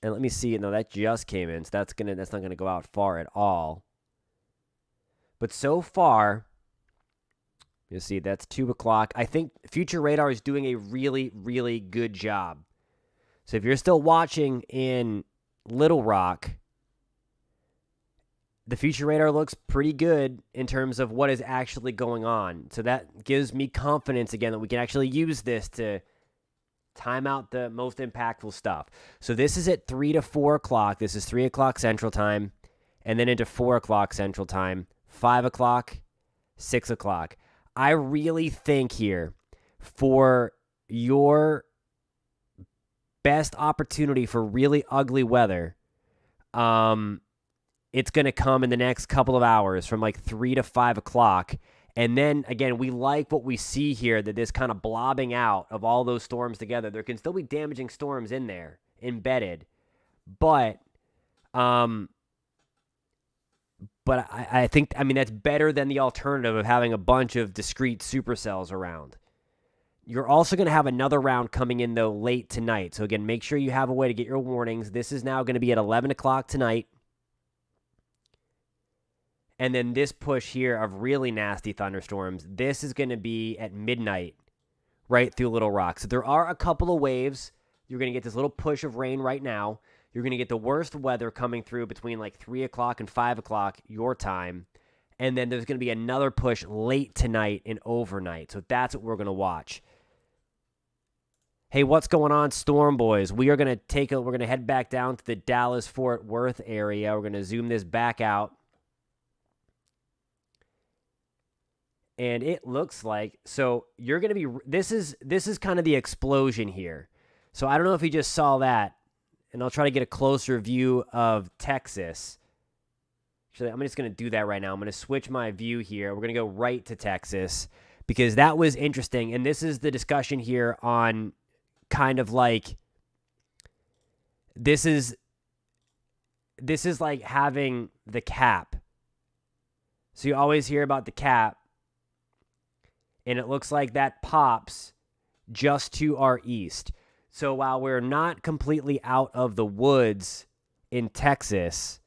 And let me see. No, that just came in, so that's not gonna go out far at all. But so far, you'll see that's 2 o'clock. I think future radar is doing a really, really good job. So if you're still watching in Little Rock, the future radar looks pretty good in terms of what is actually going on. So that gives me confidence again that we can actually use this to time out the most impactful stuff. So this is at 3 to 4 o'clock. This is 3 o'clock Central Time, and then into 4 o'clock Central Time, 5 o'clock, 6 o'clock. I really think here for your best opportunity for really ugly weather, it's going to come in the next couple of hours from like 3 to 5 o'clock. And then, again, we like what we see here, that this kind of blobbing out of all those storms together. There can still be damaging storms in there, embedded. But I think, that's better than the alternative of having a bunch of discrete supercells around. You're also going to have another round coming in, though, late tonight. So, again, make sure you have a way to get your warnings. This is now going to be at 11 o'clock tonight. And then this push here of really nasty thunderstorms, this is going to be at midnight right through Little Rock. So there are a couple of waves. You're going to get this little push of rain right now. You're going to get the worst weather coming through between like 3 o'clock and 5 o'clock your time. And then there's going to be another push late tonight and overnight. So that's what we're going to watch. Hey, what's going on, Storm Boys? We're going to head back down to the Dallas-Fort Worth area. We're going to zoom this back out. And it looks like, so you're going to be, this is kind of the explosion here. So I don't know if you just saw that, and I'll try to get a closer view of Texas. Actually, I'm just going to do that right now. I'm going to switch my view here. We're going to go right to Texas because that was interesting. And this is the discussion here on kind of like, this is like having the cap. So you always hear about the cap. And it looks like that pops just to our east. So while we're not completely out of the woods in Texas,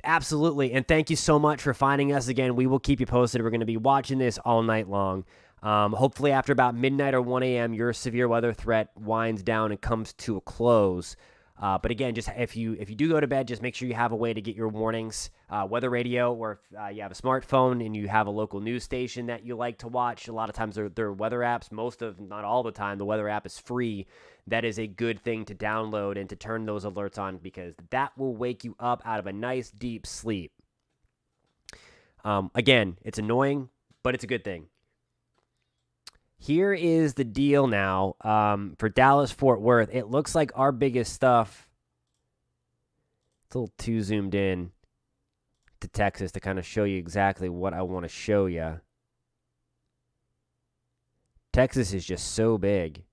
absolutely. And thank you so much for finding us again. We will keep you posted. We're going to be watching this all night long. Hopefully after about midnight or 1 a.m., your severe weather threat winds down and comes to a close. But again, just if you do go to bed, just make sure you have a way to get your warnings, weather radio, or if you have a smartphone and you have a local news station that you like to watch. A lot of times they're weather apps. Not all the time, the weather app is free. That is a good thing to download and to turn those alerts on because that will wake you up out of a nice deep sleep. Again, it's annoying, but it's a good thing. Here is the deal now for Dallas-Fort Worth. It looks like our biggest stuff, it's a little too zoomed in to Texas to kind of show you exactly what I want to show you. Texas is just so big.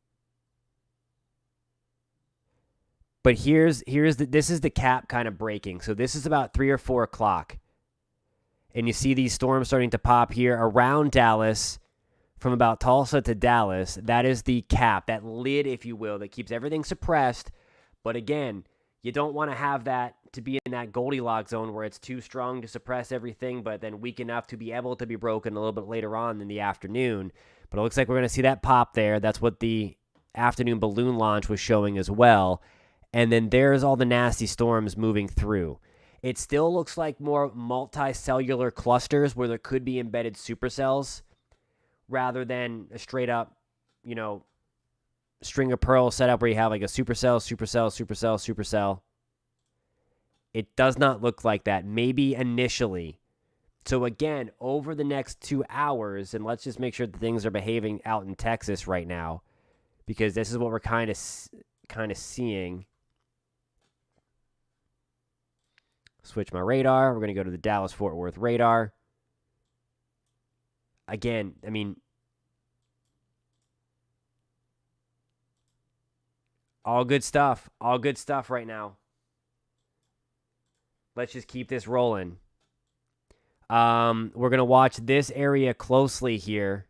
But this is the cap kind of breaking. So this is about 3 or 4 o'clock. And you see these storms starting to pop here around Dallas. From about Tulsa to Dallas, that is the cap, that lid, if you will, that keeps everything suppressed. But again, you don't want to have that to be in that Goldilocks zone where it's too strong to suppress everything, but then weak enough to be able to be broken a little bit later on in the afternoon. But it looks like we're going to see that pop there. That's what the afternoon balloon launch was showing as well. And then there's all the nasty storms moving through. It still looks like more multicellular clusters where there could be embedded supercells, rather than a straight up, string of pearls setup where you have like a supercell, supercell, supercell, supercell. It does not look like that, maybe initially. So again, over the next 2 hours, and let's just make sure that things are behaving out in Texas right now, because this is what we're kind of seeing. Switch my radar. We're going to go to the Dallas-Fort Worth radar. Again, I mean, all good stuff. All good stuff right now. Let's just keep this rolling. We're going to watch this area closely here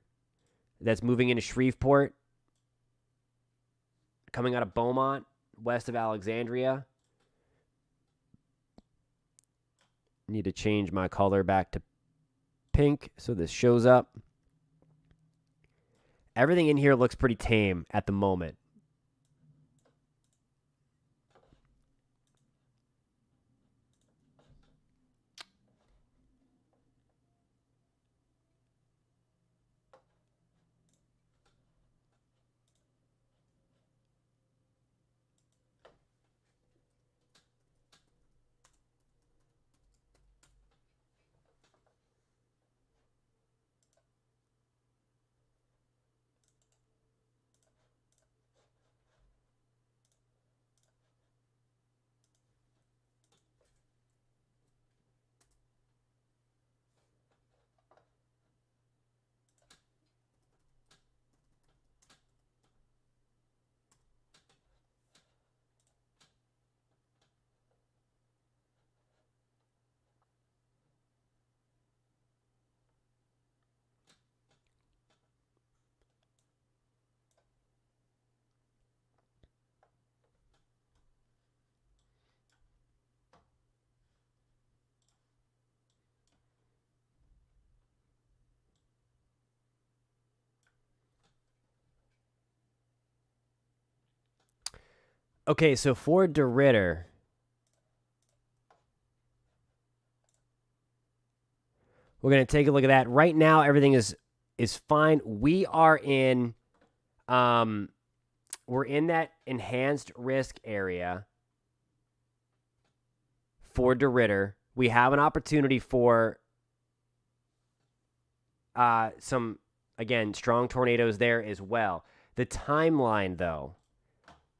that's moving into Shreveport, coming out of Beaumont, west of Alexandria. Need to change my color back to pink so this shows up. Everything in here looks pretty tame at the moment. Okay, so for DeRitter, we're going to take a look at that. Right now, everything is fine. We are in we're in that enhanced risk area for DeRitter. We have an opportunity for some, again, strong tornadoes there as well. The timeline, though,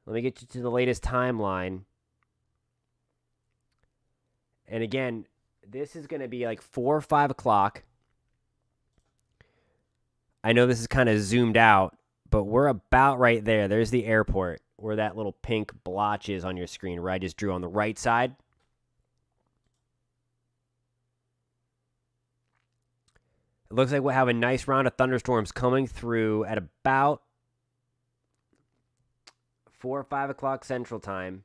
let me get you to the latest timeline. And again, this is going to be like 4 or 5 o'clock. I know this is kind of zoomed out, but we're about right there. There's the airport where that little pink blotch is on your screen where I just drew on the right side. It looks like we'll have a nice round of thunderstorms coming through at about 4 or 5 o'clock Central Time.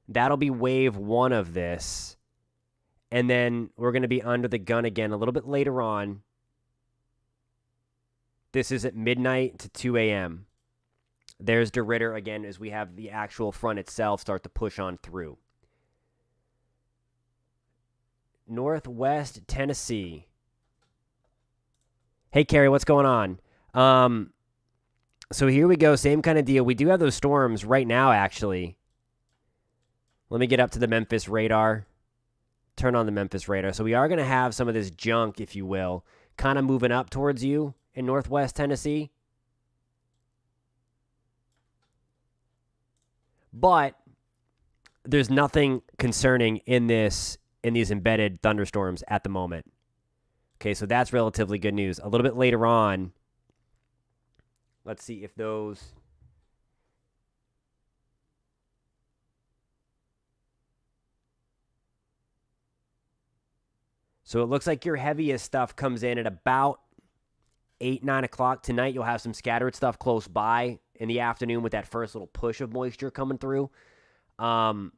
That'll be wave 1 of this. And then we're going to be under the gun again a little bit later on. This is at midnight to 2 a.m. There's DeRitter again as we have the actual front itself start to push on through. Northwest Tennessee. Hey, Carrie, what's going on? So here we go. Same kind of deal. We do have those storms right now, actually. Let me get up to the Memphis radar. Turn on the Memphis radar. So we are going to have some of this junk, if you will, kind of moving up towards you in Northwest Tennessee. But there's nothing concerning in these embedded thunderstorms at the moment. Okay, so that's relatively good news. A little bit later on, let's see if those... So it looks like your heaviest stuff comes in at about 8, 9 o'clock. Tonight you'll have some scattered stuff close by in the afternoon with that first little push of moisture coming through. But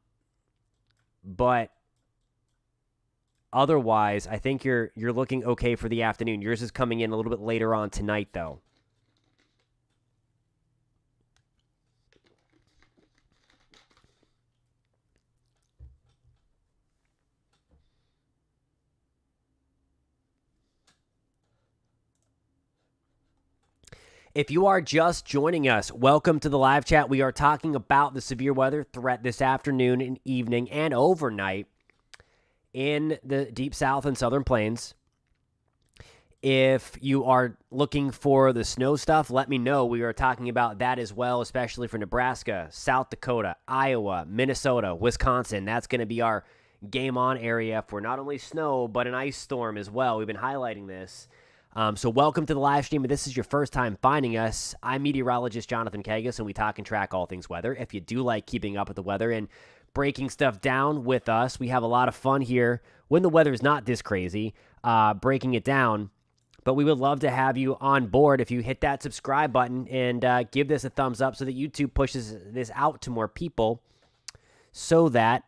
otherwise, I think you're looking okay for the afternoon. Yours is coming in a little bit later on tonight, though. If you are just joining us, welcome to the live chat. We are talking about the severe weather threat this afternoon and evening and overnight in the Deep South and Southern Plains. If you are looking for the snow stuff, let me know. We are talking about that as well, especially for Nebraska, South Dakota, Iowa, Minnesota, Wisconsin. That's going to be our game on area for not only snow, but an ice storm as well. We've been highlighting this. So welcome to the live stream. If this is your first time finding us, I'm meteorologist Jonathan Kegges, and we talk and track all things weather. If you do like keeping up with the weather and breaking stuff down with us, we have a lot of fun here when the weather is not this crazy, breaking it down. But we would love to have you on board if you hit that subscribe button and give this a thumbs up so that YouTube pushes this out to more people so that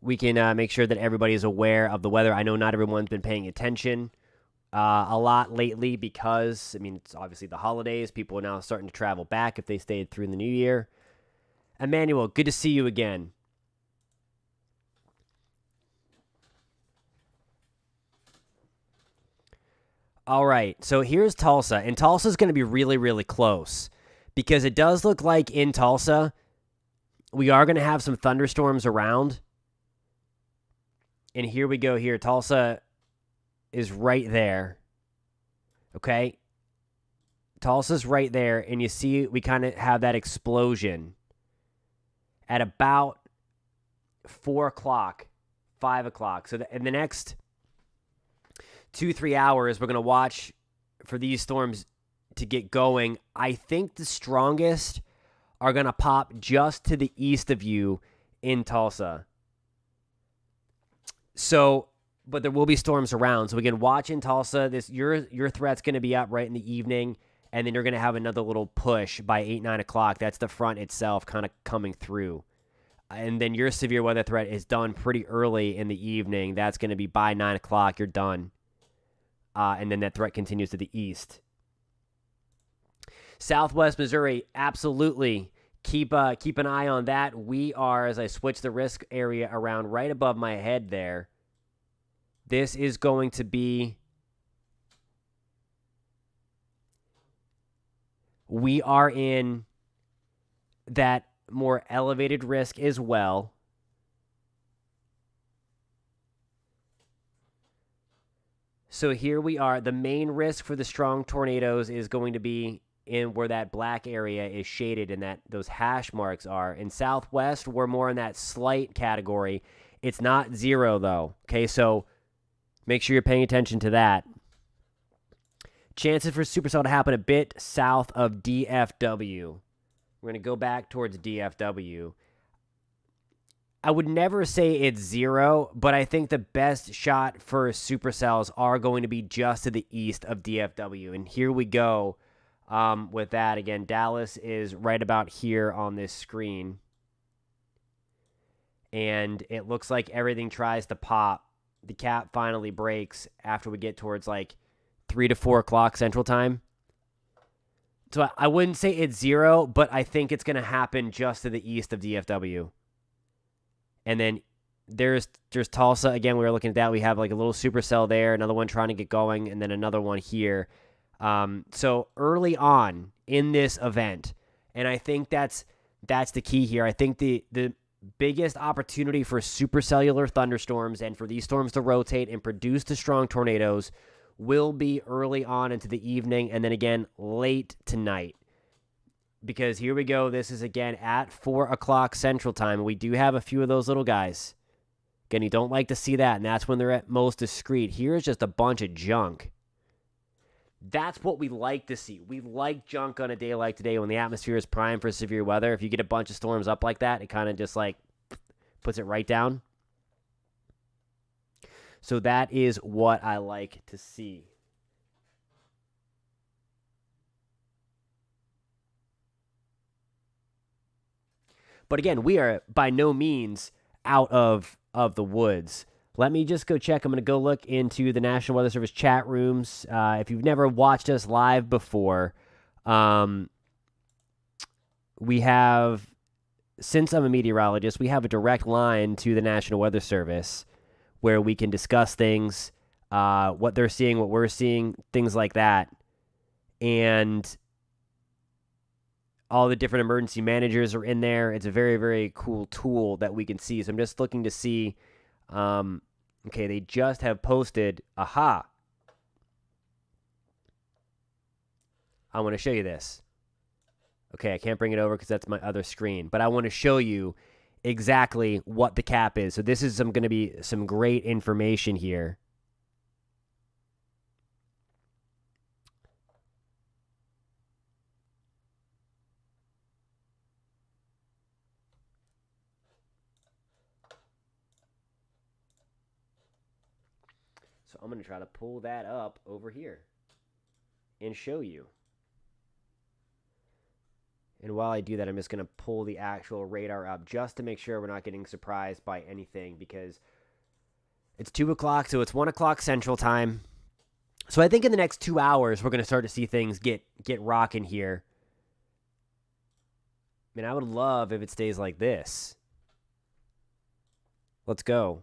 we can make sure that everybody is aware of the weather. I know not everyone's been paying attention a lot lately because, I mean, it's obviously the holidays. People are now starting to travel back if they stayed through the new year. Emmanuel, good to see you again. All right, so here's Tulsa, and Tulsa's going to be really, really close because it does look like in Tulsa we are going to have some thunderstorms around. And here we go here. Tulsa is right there. Okay? Tulsa's right there, and you see we kind of have that explosion at about 4 o'clock, 5 o'clock. So in the next 2-3 hours, we're going to watch for these storms to get going. I think the strongest are going to pop just to the east of you in Tulsa. So, but there will be storms around. So we can watch in Tulsa. Your threat's going to be up right in the evening, and then you're going to have another little push by 8, 9 o'clock. That's the front itself kind of coming through. And then your severe weather threat is done pretty early in the evening. That's going to be by 9 o'clock. You're done. And then that threat continues to the east. Southwest Missouri, absolutely keep an eye on that. We are, as I switch the risk area around right above my head there, this is going to be, we are in that more elevated risk as well. So here we are. The main risk for the strong tornadoes is going to be in where that black area is shaded and that those hash marks are. In Southwest, we're more in that slight category. It's not 0 though. Okay, so make sure you're paying attention to that. Chances for supercell to happen a bit south of DFW. We're going to go back towards DFW. I would never say it's 0, but I think the best shot for supercells are going to be just to the east of DFW. And here we go with that. Again, Dallas is right about here on this screen. And it looks like everything tries to pop. The cap finally breaks after we get towards like 3 to 4 o'clock Central Time. So I wouldn't say it's 0, but I think it's going to happen just to the east of DFW. And then there's Tulsa. Again, we were looking at that. We have like a little supercell there, another one trying to get going, and then another one here. So early on in this event, and I think that's the key here. I think the biggest opportunity for supercellular thunderstorms and for these storms to rotate and produce the strong tornadoes will be early on into the evening and then again late tonight. Because here we go. This is again at 4 o'clock Central Time. We do have a few of those little guys. Again, you don't like to see that, and that's when they're at most discreet. Here's just a bunch of junk. That's what we like to see. We like junk on a day like today when the atmosphere is primed for severe weather. If you get a bunch of storms up like that, it kind of just like puts it right down. So that is what I like to see. But again, we are by no means out of the woods. Let me just go check. I'm going to go look into the National Weather Service chat rooms. If you've never watched us live before, we have, since I'm a meteorologist, we have a direct line to the National Weather Service where we can discuss things, what they're seeing, what we're seeing, things like that. And all the different emergency managers are in there. It's a very, very cool tool that we can see. So I'm just looking to see, okay, they just have posted, aha. I want to show you this. Okay, I can't bring it over because that's my other screen, but I want to show you exactly what the cap is. So this is going to be some great information here. So I'm going to try to pull that up over here and show you. And while I do that, I'm just going to pull the actual radar up just to make sure we're not getting surprised by anything because it's 2 o'clock, so it's 1 o'clock Central Time. So I think in the next 2 hours, we're going to start to see things get rocking here. I mean, I would love if it stays like this. Let's go.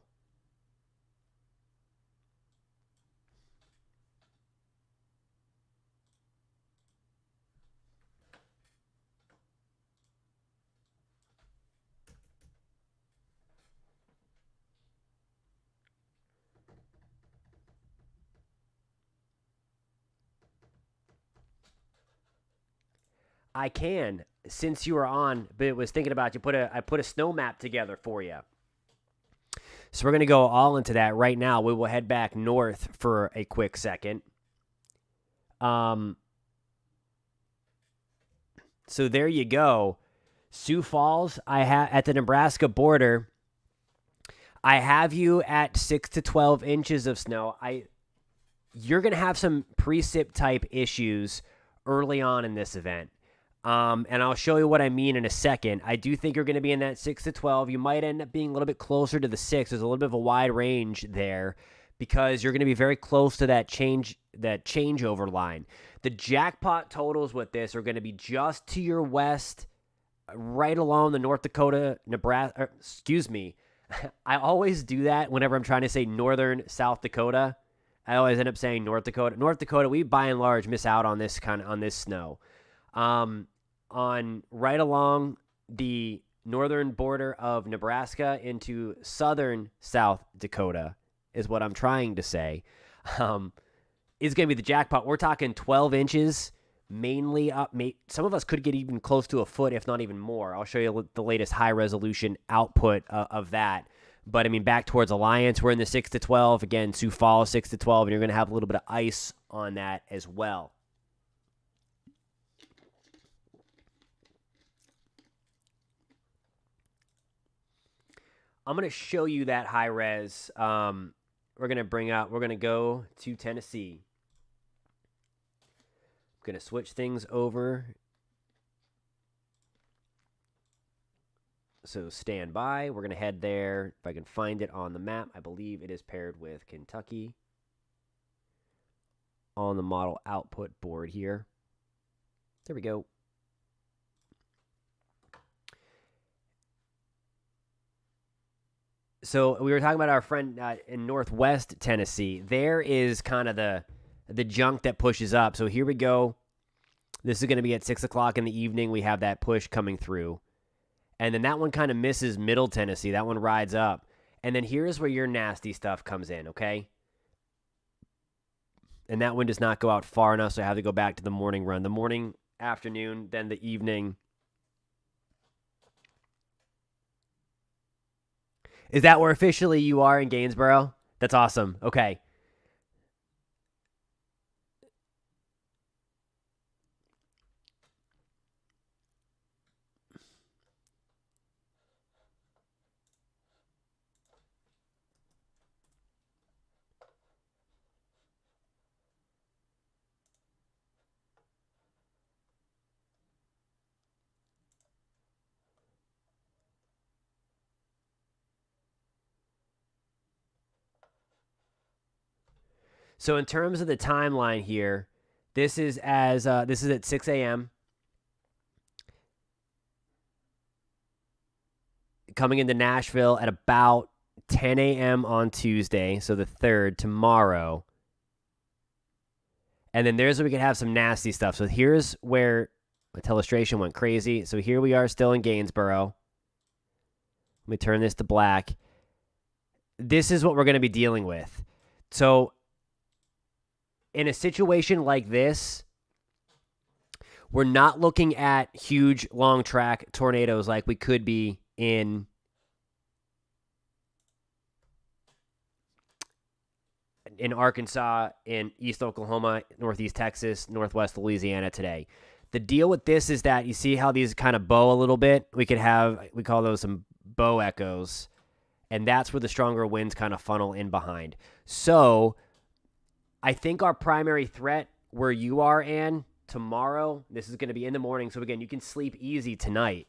I can, since you were on, but it was thinking about I put a snow map together for you. So we're going to go all into that right now. We will head back north for a quick second. So there you go. Sioux Falls, I have at the Nebraska border. I have you at 6 to 12 inches of snow. You're going to have some precip type issues early on in this event. And I'll show you what I mean in a second. I do think you're going to be in that 6 to 12. You might end up being a little bit closer to the 6. There's a little bit of a wide range there because you're going to be very close to that changeover line. The jackpot totals with this are going to be just to your west right along the North Dakota, Nebraska, excuse me. I always do that whenever I'm trying to say northern South Dakota. I always end up saying North Dakota. North Dakota, we by and large miss out on this snow. On right along the northern border of Nebraska into southern South Dakota is what I'm trying to say. Is going to be the jackpot. We're talking 12 inches, mainly up. Some of us could get even close to a foot, if not even more. I'll show you the latest high-resolution output of that. But, I mean, back towards Alliance, we're in the 6 to 12. Again, Sioux Falls, 6 to 12, and you're going to have a little bit of ice on that as well. I'm going to show you that high res. We're going to go to Tennessee. I'm going to switch things over. So stand by. We're going to head there. If I can find it on the map, I believe it is paired with Kentucky on the model output board here. There we go. So we were talking about our friend in Northwest Tennessee. There is kind of the junk that pushes up. So here we go. This is going to be at 6 o'clock in the evening. We have that push coming through. And then that one kind of misses Middle Tennessee. That one rides up. And then here's where your nasty stuff comes in, okay? And that one does not go out far enough, so I have to go back to the morning run. The morning, afternoon, then the evening. Is that where officially you are in Gainesboro? That's awesome. Okay. So in terms of the timeline here, this is at 6 a.m. coming into Nashville at about 10 a.m. on Tuesday, so the 3rd, tomorrow. And then there's where we can have some nasty stuff. So here's where my telestration went crazy. So here we are still in Gainesboro. Let me turn this to black. This is what we're going to be dealing with. So in a situation like this, we're not looking at huge long track tornadoes like we could be in Arkansas, in East Oklahoma, Northeast Texas, Northwest Louisiana today. The deal with this is that you see how these kind of bow a little bit? We call those some bow echoes, and that's where the stronger winds kind of funnel in behind. So I think our primary threat where you are, Ann, tomorrow, this is going to be in the morning. So again, you can sleep easy tonight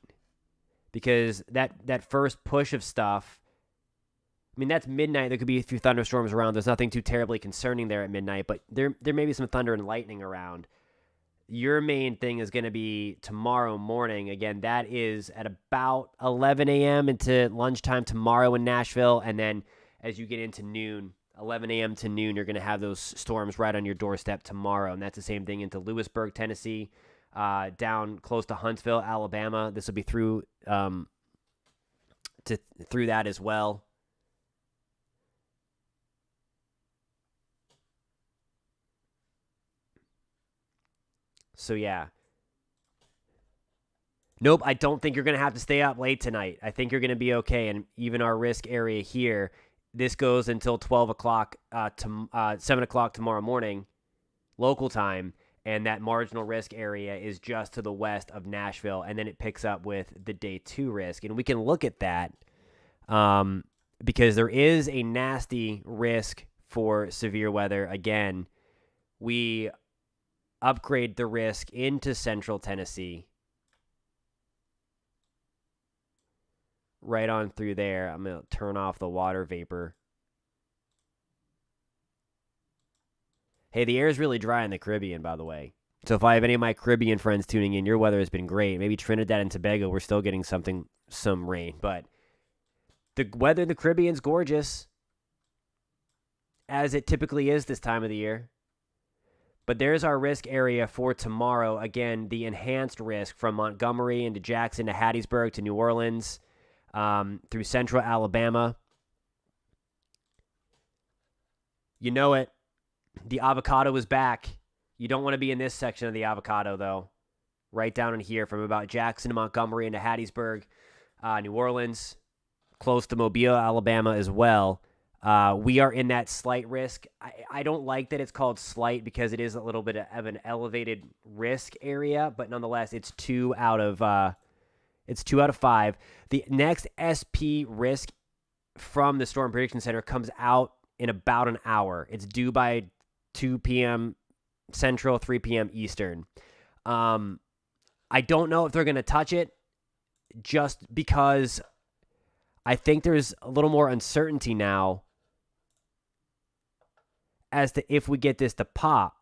because that first push of stuff, I mean, that's midnight. There could be a few thunderstorms around. There's nothing too terribly concerning there at midnight, but there may be some thunder and lightning around. Your main thing is going to be tomorrow morning. Again, that is at about 11 a.m. into lunchtime tomorrow in Nashville. And then as you get into noon, 11 a.m. to noon, you're going to have those storms right on your doorstep tomorrow. And that's the same thing into Lewisburg, Tennessee, down close to Huntsville, Alabama. This will be through that as well. So, yeah. Nope, I don't think you're going to have to stay up late tonight. I think you're going to be okay. And even our risk area here, this goes until 12 o'clock, 7 o'clock tomorrow morning, local time. And that marginal risk area is just to the west of Nashville. And then it picks up with the day 2 risk. And we can look at that because there is a nasty risk for severe weather. Again, we upgrade the risk into Central Tennessee. Right on through there. I'm going to turn off the water vapor. Hey, the air is really dry in the Caribbean, by the way. So if I have any of my Caribbean friends tuning in, your weather has been great. Maybe Trinidad and Tobago, we're still getting some rain. But the weather in the Caribbean's gorgeous, as it typically is this time of the year. But there's our risk area for tomorrow. Again, the enhanced risk from Montgomery into Jackson to Hattiesburg to New Orleans through central Alabama. You know it. The avocado is back. You don't want to be in this section of the avocado, though. Right down in here from about Jackson to Montgomery into Hattiesburg, New Orleans, close to Mobile, Alabama as well. We are in that slight risk. I don't like that it's called slight because it is a little bit of an elevated risk area, but nonetheless, it's 2 out of 5. The next SP risk from the Storm Prediction Center comes out in about an hour. It's due by 2 p.m. Central, 3 p.m. Eastern. I don't know if they're going to touch it just because I think there's a little more uncertainty now as to if we get this to pop.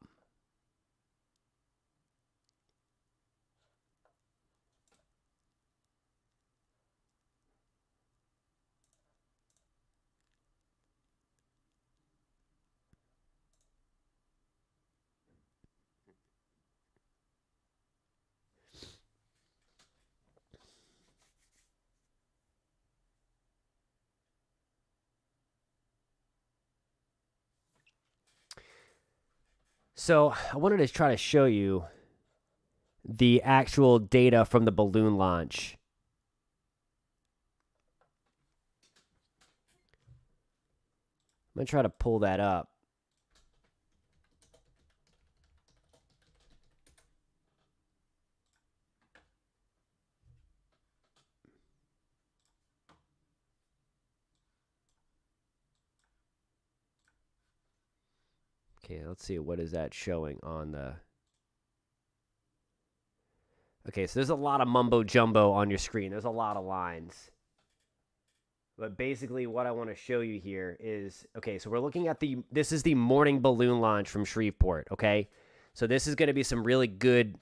So I wanted to try to show you the actual data from the balloon launch. I'm going to try to pull that up. Okay, let's see. What is that showing on the... Okay, so there's a lot of mumbo jumbo on your screen. There's a lot of lines. But basically what I want to show you here is, okay, so we're looking at this is the morning balloon launch from Shreveport, okay? So this is going to be some really good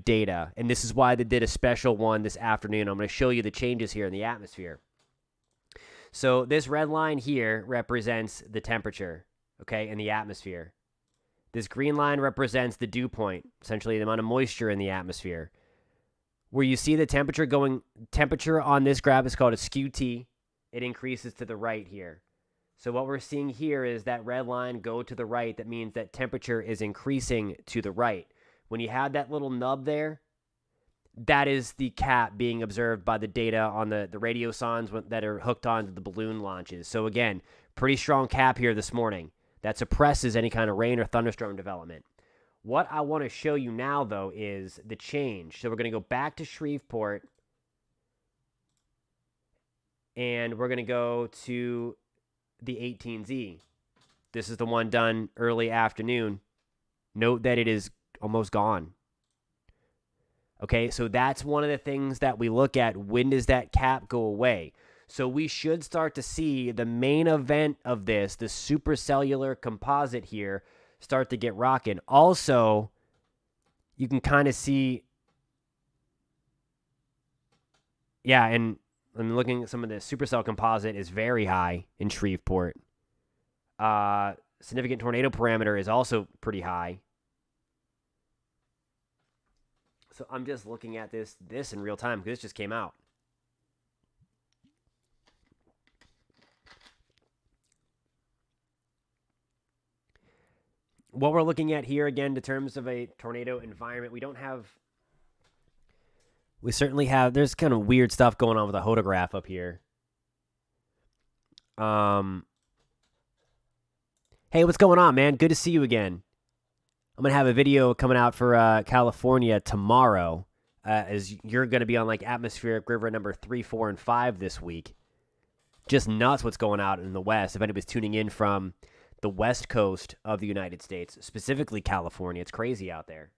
data. And this is why they did a special one this afternoon. I'm going to show you the changes here in the atmosphere. So this red line here represents the temperature, okay, in the atmosphere. This green line represents the dew point, essentially the amount of moisture in the atmosphere. Where you see the temperature on this graph is called a skew T. It increases to the right here. So what we're seeing here is that red line go to the right. That means that temperature is increasing to the right. When you have that little nub there, that is the cap being observed by the data on the radio sondes that are hooked onto the balloon launches. So again, pretty strong cap here this morning. That suppresses any kind of rain or thunderstorm development. What I want to show you now, though, is the change. So we're going to go back to Shreveport, and we're going to go to the 18Z. This is the one done early afternoon. Note that it is almost gone. Okay, so that's one of the things that we look at. When does that cap go away? So we should start to see the main event of this, the supercellular composite here, start to get rocking. Also, you can kind of see, yeah, and I'm looking at some of the supercell composite is very high in Shreveport. Significant tornado parameter is also pretty high. So I'm just looking at this in real time because this just came out. What we're looking at here, again, in terms of a tornado environment, we certainly have, there's kind of weird stuff going on with the hodograph up here. Hey, what's going on, man? Good to see you again. I'm going to have a video coming out for California tomorrow, as you're going to be on like atmospheric river number 3, 4, and 5 this week. Just nuts what's going on in the West. If anybody's tuning in from the West Coast of the United States, specifically California, it's crazy out there.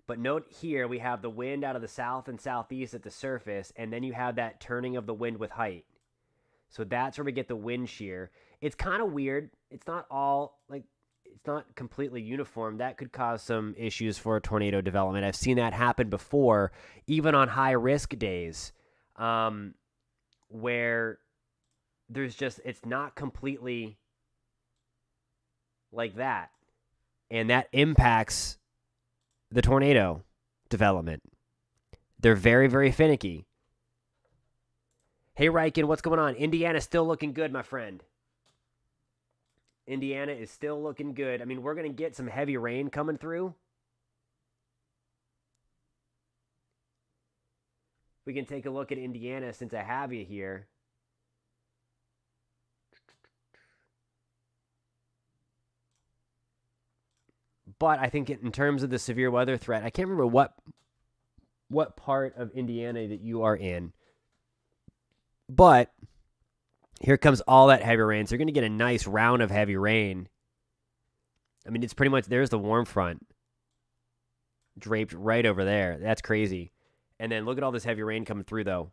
But note here, we have the wind out of the south and southeast at the surface, and then you have that turning of the wind with height. So that's where we get the wind shear. It's kind of weird. It's not all, like, it's not completely uniform. That could cause some issues for tornado development. I've seen that happen before, even on high risk days, where it's not completely like that. And that impacts the tornado development. They're very, very finicky. Hey, Riken, what's going on? Indiana's still looking good, my friend. Indiana is still looking good. I mean, we're going to get some heavy rain coming through. We can take a look at Indiana since I have you here. But I think in terms of the severe weather threat, I can't remember what part of Indiana that you are in. But here comes all that heavy rain. So you're going to get a nice round of heavy rain. I mean, it's pretty much, there's the warm front draped right over there. That's crazy. And then look at all this heavy rain coming through, though.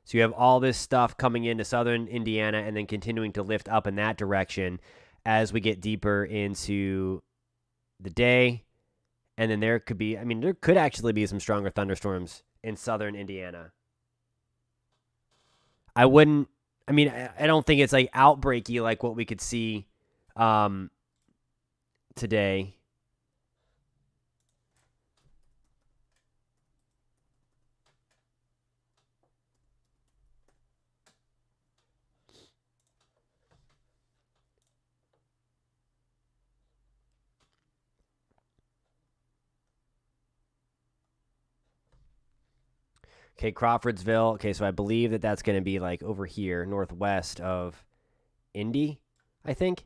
So you have all this stuff coming into southern Indiana and then continuing to lift up in that direction as we get deeper into the day. And then there could actually be some stronger thunderstorms in southern Indiana. I don't think it's like outbreaky like what we could see today. Okay, Crawfordsville. Okay, so I believe that's going to be like over here, northwest of Indy, I think.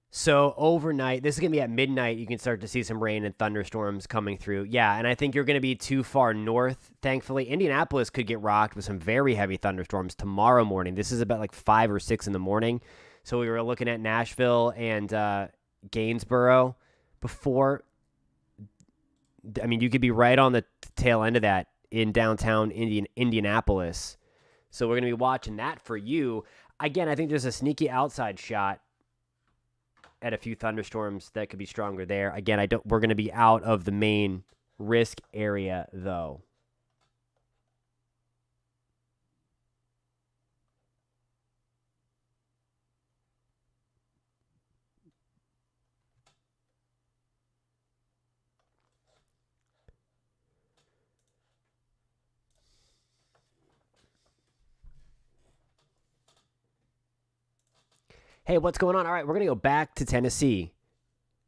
So overnight, this is going to be at midnight, you can start to see some rain and thunderstorms coming through. Yeah, and I think you're going to be too far north, thankfully. Indianapolis could get rocked with some very heavy thunderstorms tomorrow morning. This is about like 5 or 6 in the morning. So we were looking at Nashville and Gainesboro before. I mean, you could be right on the tail end of that in downtown Indianapolis. So we're going to be watching that for you. Again, I think there's a sneaky outside shot at a few thunderstorms that could be stronger there. Again, we're going to be out of the main risk area, though. Hey, what's going on? All right, we're going to go back to Tennessee.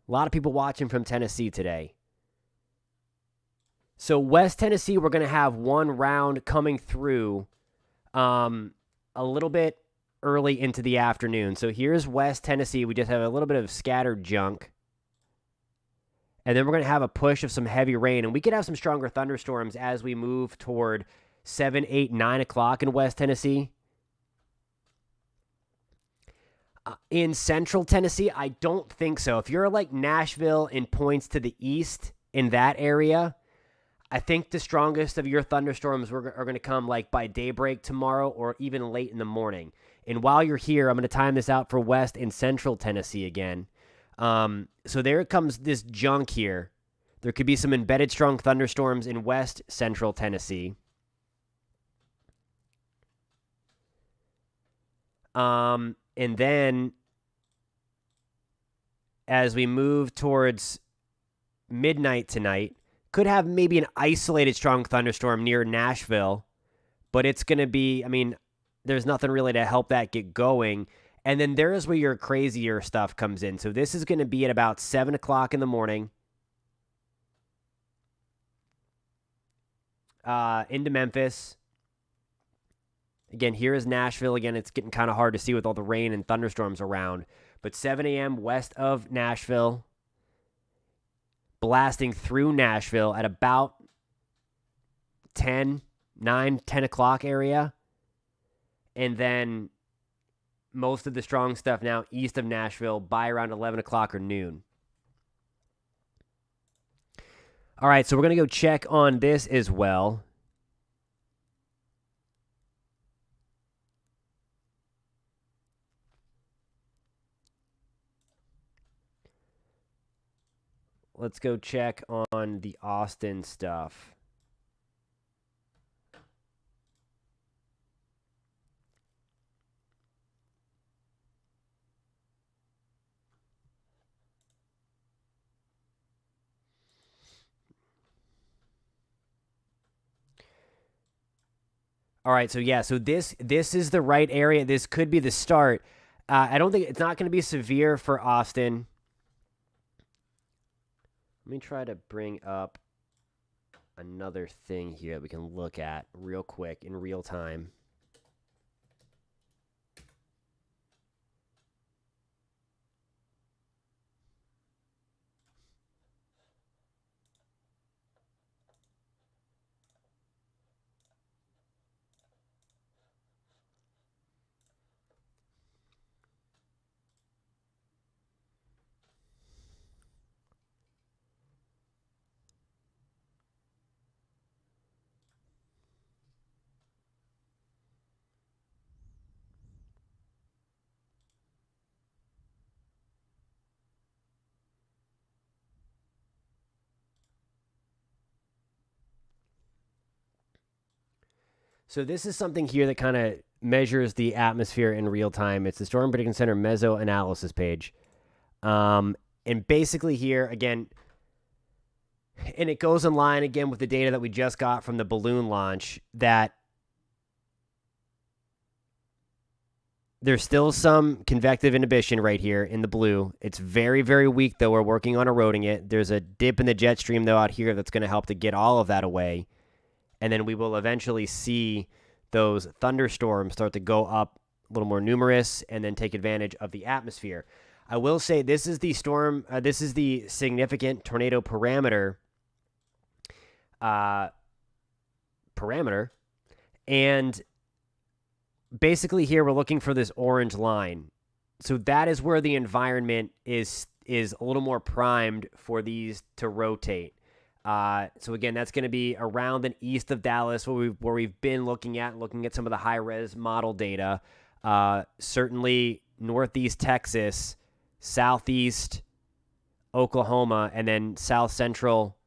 A lot of people watching from Tennessee today. So West Tennessee, we're going to have one round coming through a little bit early into the afternoon. So here's West Tennessee. We just have a little bit of scattered junk. And then we're going to have a push of some heavy rain. And we could have some stronger thunderstorms as we move toward 7, 8, 9 o'clock in West Tennessee. In Central Tennessee, I don't think so. If you're like Nashville and points to the east in that area, I think the strongest of your thunderstorms are going to come like by daybreak tomorrow or even late in the morning. And while you're here, I'm going to time this out for West and Central Tennessee again. So there comes this junk here. There could be some embedded strong thunderstorms in West Central Tennessee. And then as we move towards midnight tonight, could have maybe an isolated strong thunderstorm near Nashville, but it's going to be, there's nothing really to help that get going. And then there's where your crazier stuff comes in. So this is going to be at about 7 o'clock in the morning. Into Memphis. Again, here is Nashville. Again, it's getting kind of hard to see with all the rain and thunderstorms around. But 7 a.m. west of Nashville, blasting through Nashville at about 10 o'clock area. And then most of the strong stuff now east of Nashville by around 11 o'clock or noon. All right, so we're going to go check on this as well. let's go check on the Austin stuff. All right, so yeah, so this is the right area. This could be the start. I don't think it's not going to be severe for Austin. Let me try to bring up another thing here that we can look at real quick in real time. So this is something here that kind of measures the atmosphere in real time. It's the Storm Prediction Center Meso Analysis page. And basically here, again, and it goes in line again with the data that we just got from the balloon launch, that there's still some convective inhibition right here in the blue. It's very, very weak, though. We're working on eroding it. There's a dip in the jet stream, though, out here that's going to help to get all of that away. And then we will eventually see those thunderstorms start to go up a little more numerous and then take advantage of the atmosphere. I will say this is the storm. This is the significant tornado parameter. And basically here we're looking for this orange line. So that is where the environment is a little more primed for these to rotate. So again, that's going to be around and east of Dallas, where we've been looking at some of the high-res model data. Certainly northeast Texas, southeast Oklahoma, and then south central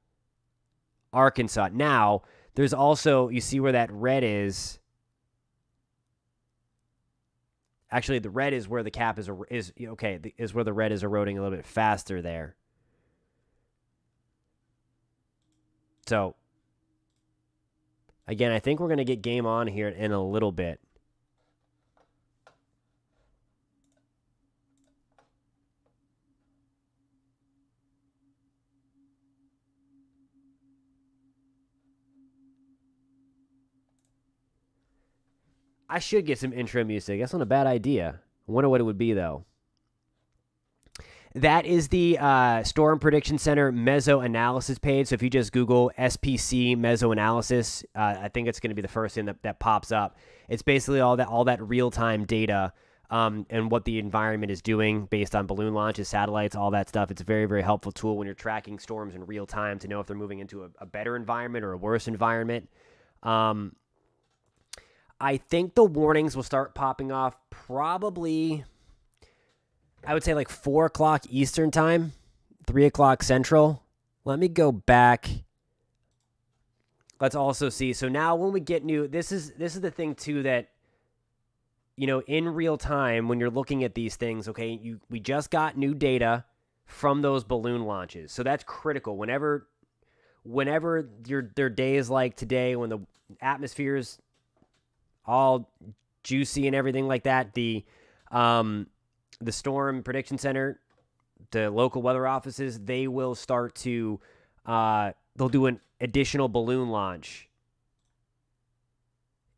Arkansas. Now, there's also, you see where that red is. Actually, the red is where the cap is where the red is eroding a little bit faster there. So, again, I think we're going to get game on here in a little bit. I should get some intro music. That's not a bad idea. I wonder what it would be, though. That is the Storm Prediction Center Meso Analysis page. So if you just Google SPC Meso Analysis, I think it's going to be the first thing that pops up. It's basically all that real-time data and what the environment is doing based on balloon launches, satellites, all that stuff. It's a very, very helpful tool when you're tracking storms in real time to know if they're moving into a better environment or a worse environment. I think the warnings will start popping off probably, I would say, like 4 o'clock Eastern time, 3 o'clock Central. Let me go back. Let's also see. So now when we get new, this is the thing too that, you know, in real time when you're looking at these things, okay, we just got new data from those balloon launches. So that's critical. Whenever their days like today, when the atmosphere is all juicy and everything like that, the Storm Prediction Center, the local weather offices, they will start to, they'll do an additional balloon launch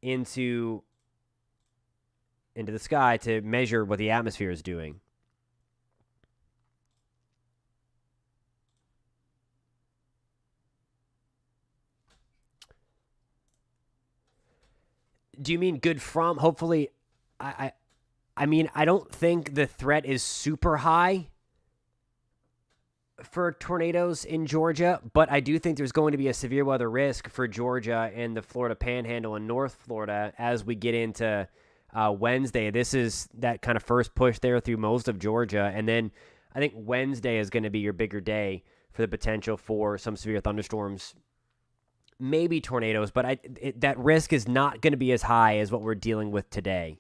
into the sky to measure what the atmosphere is doing. Do you mean good from? Hopefully, I mean, I don't think the threat is super high for tornadoes in Georgia, but I do think there's going to be a severe weather risk for Georgia and the Florida Panhandle and North Florida as we get into Wednesday. This is that kind of first push there through most of Georgia, and then I think Wednesday is going to be your bigger day for the potential for some severe thunderstorms, maybe tornadoes, but that risk is not going to be as high as what we're dealing with today.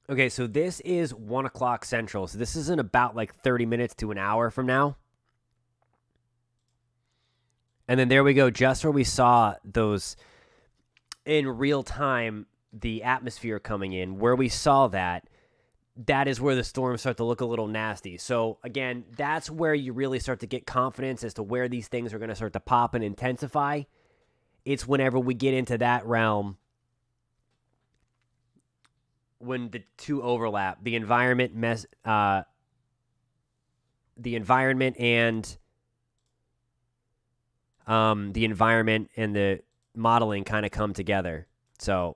Okay, so this is 1 o'clock Central. So this is in about like 30 minutes to an hour from now. And then there we go, just where we saw those in real time, the atmosphere coming in, where we saw that is where the storms start to look a little nasty. So again, that's where you really start to get confidence as to where these things are going to start to pop and intensify. It's whenever we get into that realm when the two overlap, the environment and the environment and the modeling kind of come together. So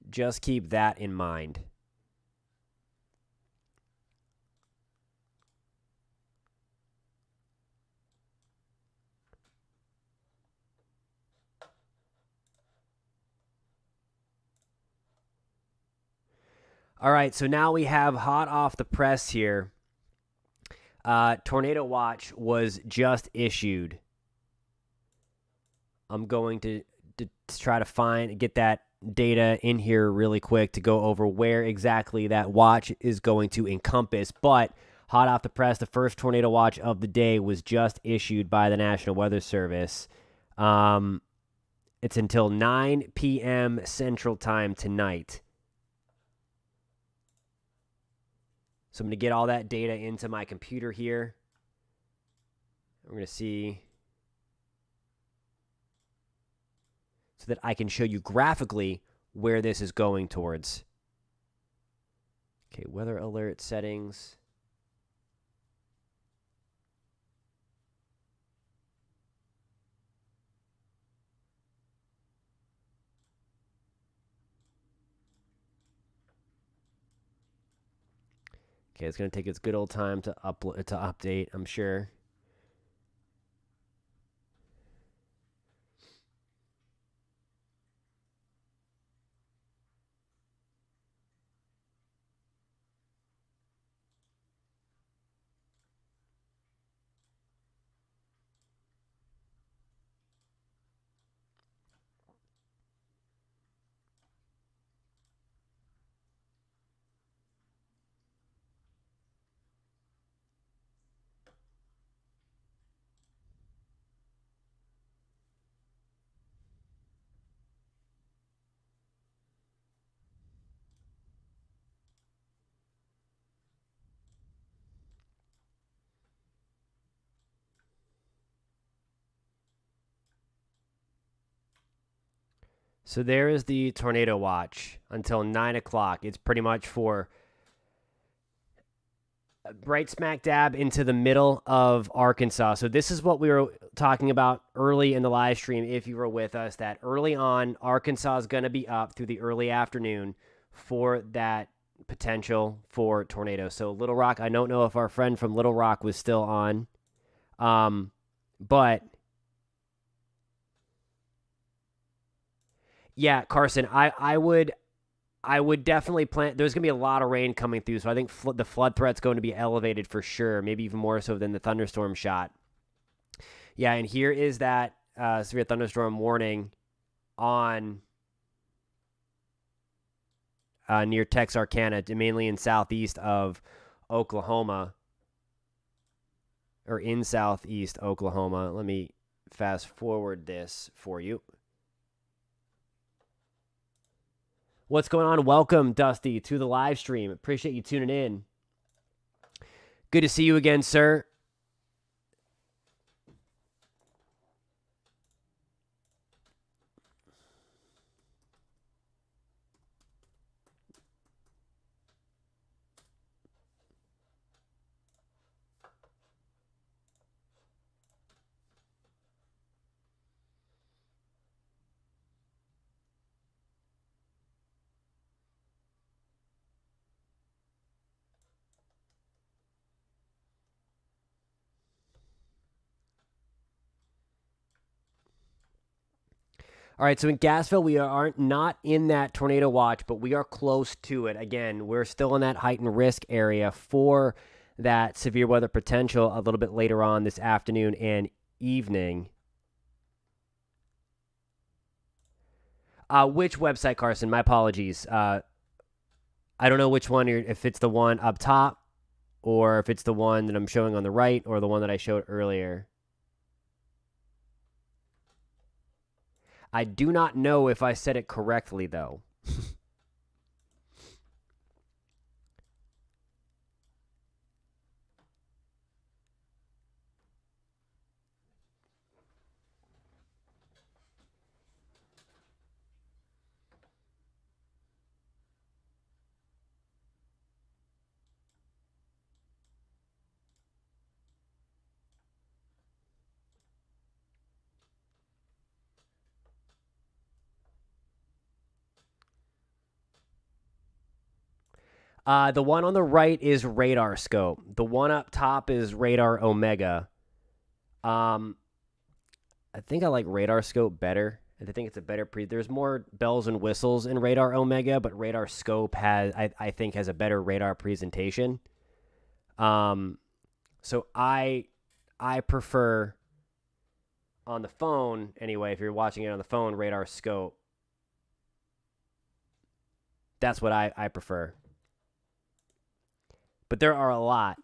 just keep that in mind. All right, so now we have hot off the press here. Tornado watch was just issued. I'm going to try to get that data in here really quick to go over where exactly that watch is going to encompass. But hot off the press, the first tornado watch of the day was just issued by the National Weather Service. It's until 9 p.m. Central Time tonight. So I'm going to get all that data into my computer here. We're going to see so that I can show you graphically where this is going towards. Okay, weather alert settings. Okay, it's going to take its good old time to update, I'm sure. So there is the tornado watch until 9 o'clock. It's pretty much for right smack dab into the middle of Arkansas. So this is what we were talking about early in the live stream, if you were with us, that early on, Arkansas is going to be up through the early afternoon for that potential for tornadoes. So Little Rock, I don't know if our friend from Little Rock was still on, but yeah, Carson, I would definitely plan. There's going to be a lot of rain coming through, so I think the flood threat's going to be elevated for sure, maybe even more so than the thunderstorm shot. Yeah, and here is that severe thunderstorm warning on near Texarkana, mainly in southeast of Oklahoma, or in southeast Oklahoma. Let me fast forward this for you. What's going on? Welcome, Dusty, to the live stream. Appreciate you tuning in. Good to see you again, sir. All right, so in Gasville, we aren't not in that tornado watch, but we are close to it. Again, we're still in that heightened risk area for that severe weather potential a little bit later on this afternoon and evening. Which website, Carson? My apologies. I don't know which one, if it's the one up top or if it's the one that I'm showing on the right or the one that I showed earlier. I do not know if I said it correctly, though. The one on the right is radar scope. The one up top is radar omega. I think I like radar scope better. I think it's a better there's more bells and whistles in radar omega, but radar scope I think has a better radar presentation. So I prefer on the phone anyway, if you're watching it on the phone, radar scope. That's what I prefer. But there are a lot.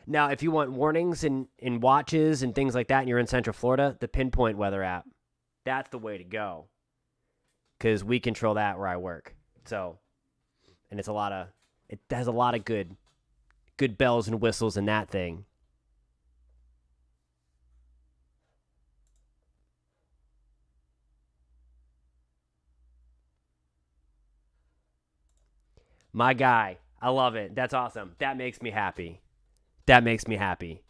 Now, if you want warnings in watches and things like that and you're in Central Florida, the Pinpoint weather app, that's the way to go. Because we control that where I work. So, and it has a lot of good bells and whistles in that thing. My guy. I love it. That's awesome. That makes me happy. That makes me happy.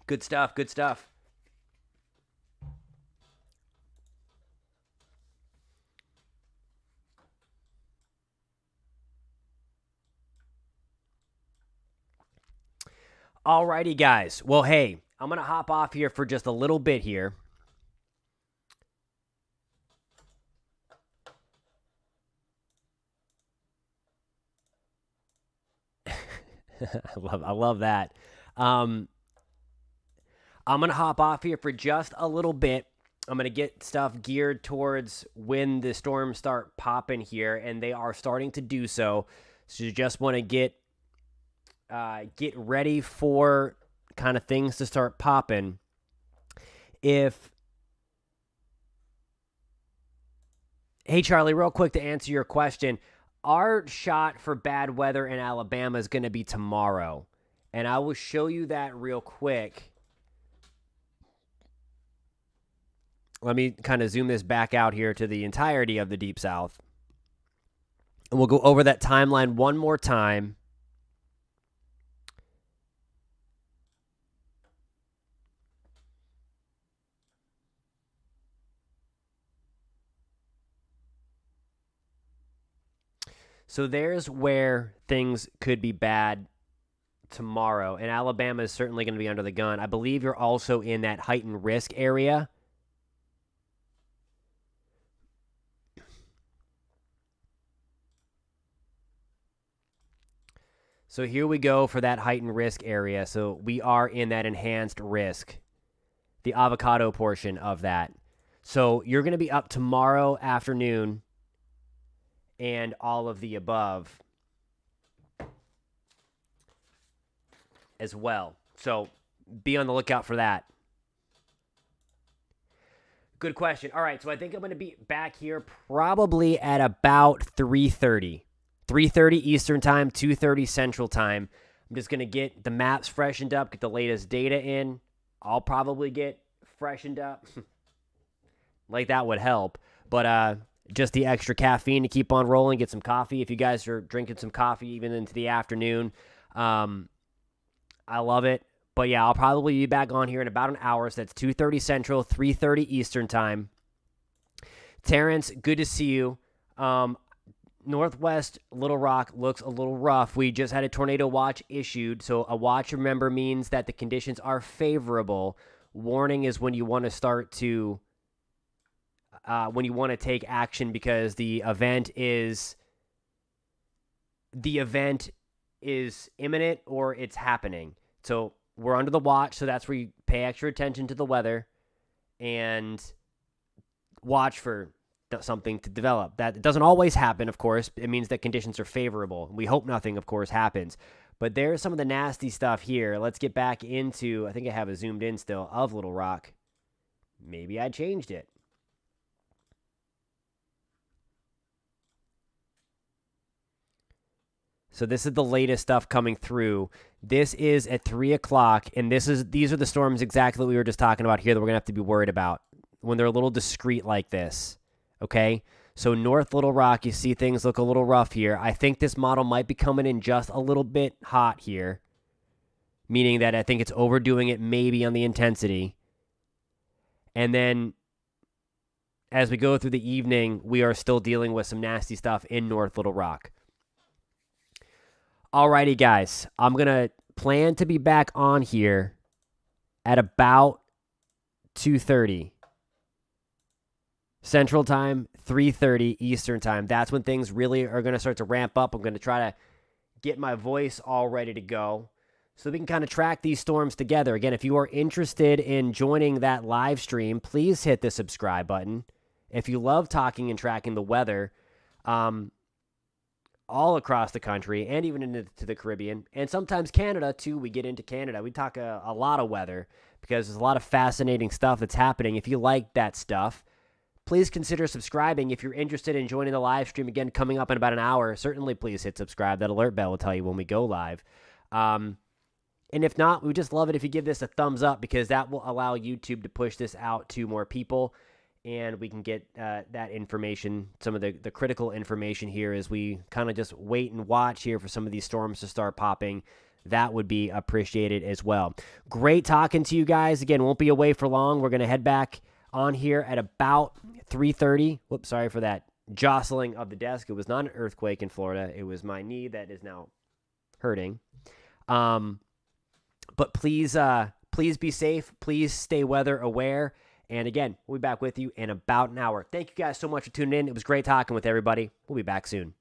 Good stuff. Good stuff. Alrighty, guys. Well, hey, I'm going to hop off here for just a little bit here. I love that. I'm going to hop off here for just a little bit. I'm going to get stuff geared towards when the storms start popping here, and they are starting to do so. So you just want to get ready for kind of things to start popping. Hey, Charlie, real quick to answer your question. Our shot for bad weather in Alabama is going to be tomorrow, and I will show you that real quick. Let me kind of zoom this back out here to the entirety of the Deep South, and we'll go over that timeline one more time. So there's where things could be bad tomorrow, and Alabama is certainly going to be under the gun. I believe you're also in that heightened risk area. So here we go for that heightened risk area. So we are in that enhanced risk, the avocado portion of that. So you're going to be up tomorrow afternoon and all of the above as well. So be on the lookout for that. Good question. All right, so I think I'm going to be back here probably at about 3:30. 3:30 Eastern Time, 2:30 Central Time. I'm just going to get the maps freshened up, get the latest data in. I'll probably get freshened up. Like that would help. But just the extra caffeine to keep on rolling, get some coffee. If you guys are drinking some coffee even into the afternoon, I love it. But yeah, I'll probably be back on here in about an hour. So that's 2:30 Central, 3:30 Eastern Time. Terrence, good to see you. Northwest Little Rock looks a little rough. We just had a tornado watch issued. So a watch, remember, means that the conditions are favorable. Warning is when you want to start to, when you want to take action because the event is imminent or it's happening. So we're under the watch. So that's where you pay extra attention to the weather and watch for something to develop. That doesn't always happen, of course. It means that conditions are favorable. We hope nothing, of course, happens. But there's some of the nasty stuff here. Let's get back into, I think I have it zoomed in still, of Little Rock. Maybe I changed it. So this is the latest stuff coming through. This is at 3 o'clock, and these are the storms exactly that we were just talking about here that we're going to have to be worried about when they're a little discreet like this. Okay, so North Little Rock, you see things look a little rough here. I think this model might be coming in just a little bit hot here, meaning that I think it's overdoing it maybe on the intensity. And then as we go through the evening, we are still dealing with some nasty stuff in North Little Rock. Alrighty, guys, I'm going to plan to be back on here at about 2:30. Central Time, 3:30 Eastern Time. That's when things really are going to start to ramp up. I'm going to try to get my voice all ready to go so we can kind of track these storms together. Again, if you are interested in joining that live stream, please hit the subscribe button. If you love talking and tracking the weather all across the country and even into the Caribbean and sometimes Canada too, we get into Canada. We talk a lot of weather because there's a lot of fascinating stuff that's happening. If you like that stuff, please consider subscribing. If you're interested in joining the live stream, again, coming up in about an hour, certainly please hit subscribe. That alert bell will tell you when we go live. And if not, we would just love it if you give this a thumbs up because that will allow YouTube to push this out to more people and we can get that information, some of the critical information here as we kind of just wait and watch here for some of these storms to start popping. That would be appreciated as well. Great talking to you guys. Again, won't be away for long. We're going to head back on here at about 3:30. Whoops, sorry for that jostling of the desk. It was not an earthquake in Florida. It was my knee that is now hurting. But please be safe. Please stay weather aware. And again, we'll be back with you in about an hour. Thank you guys so much for tuning in. It was great talking with everybody. We'll be back soon.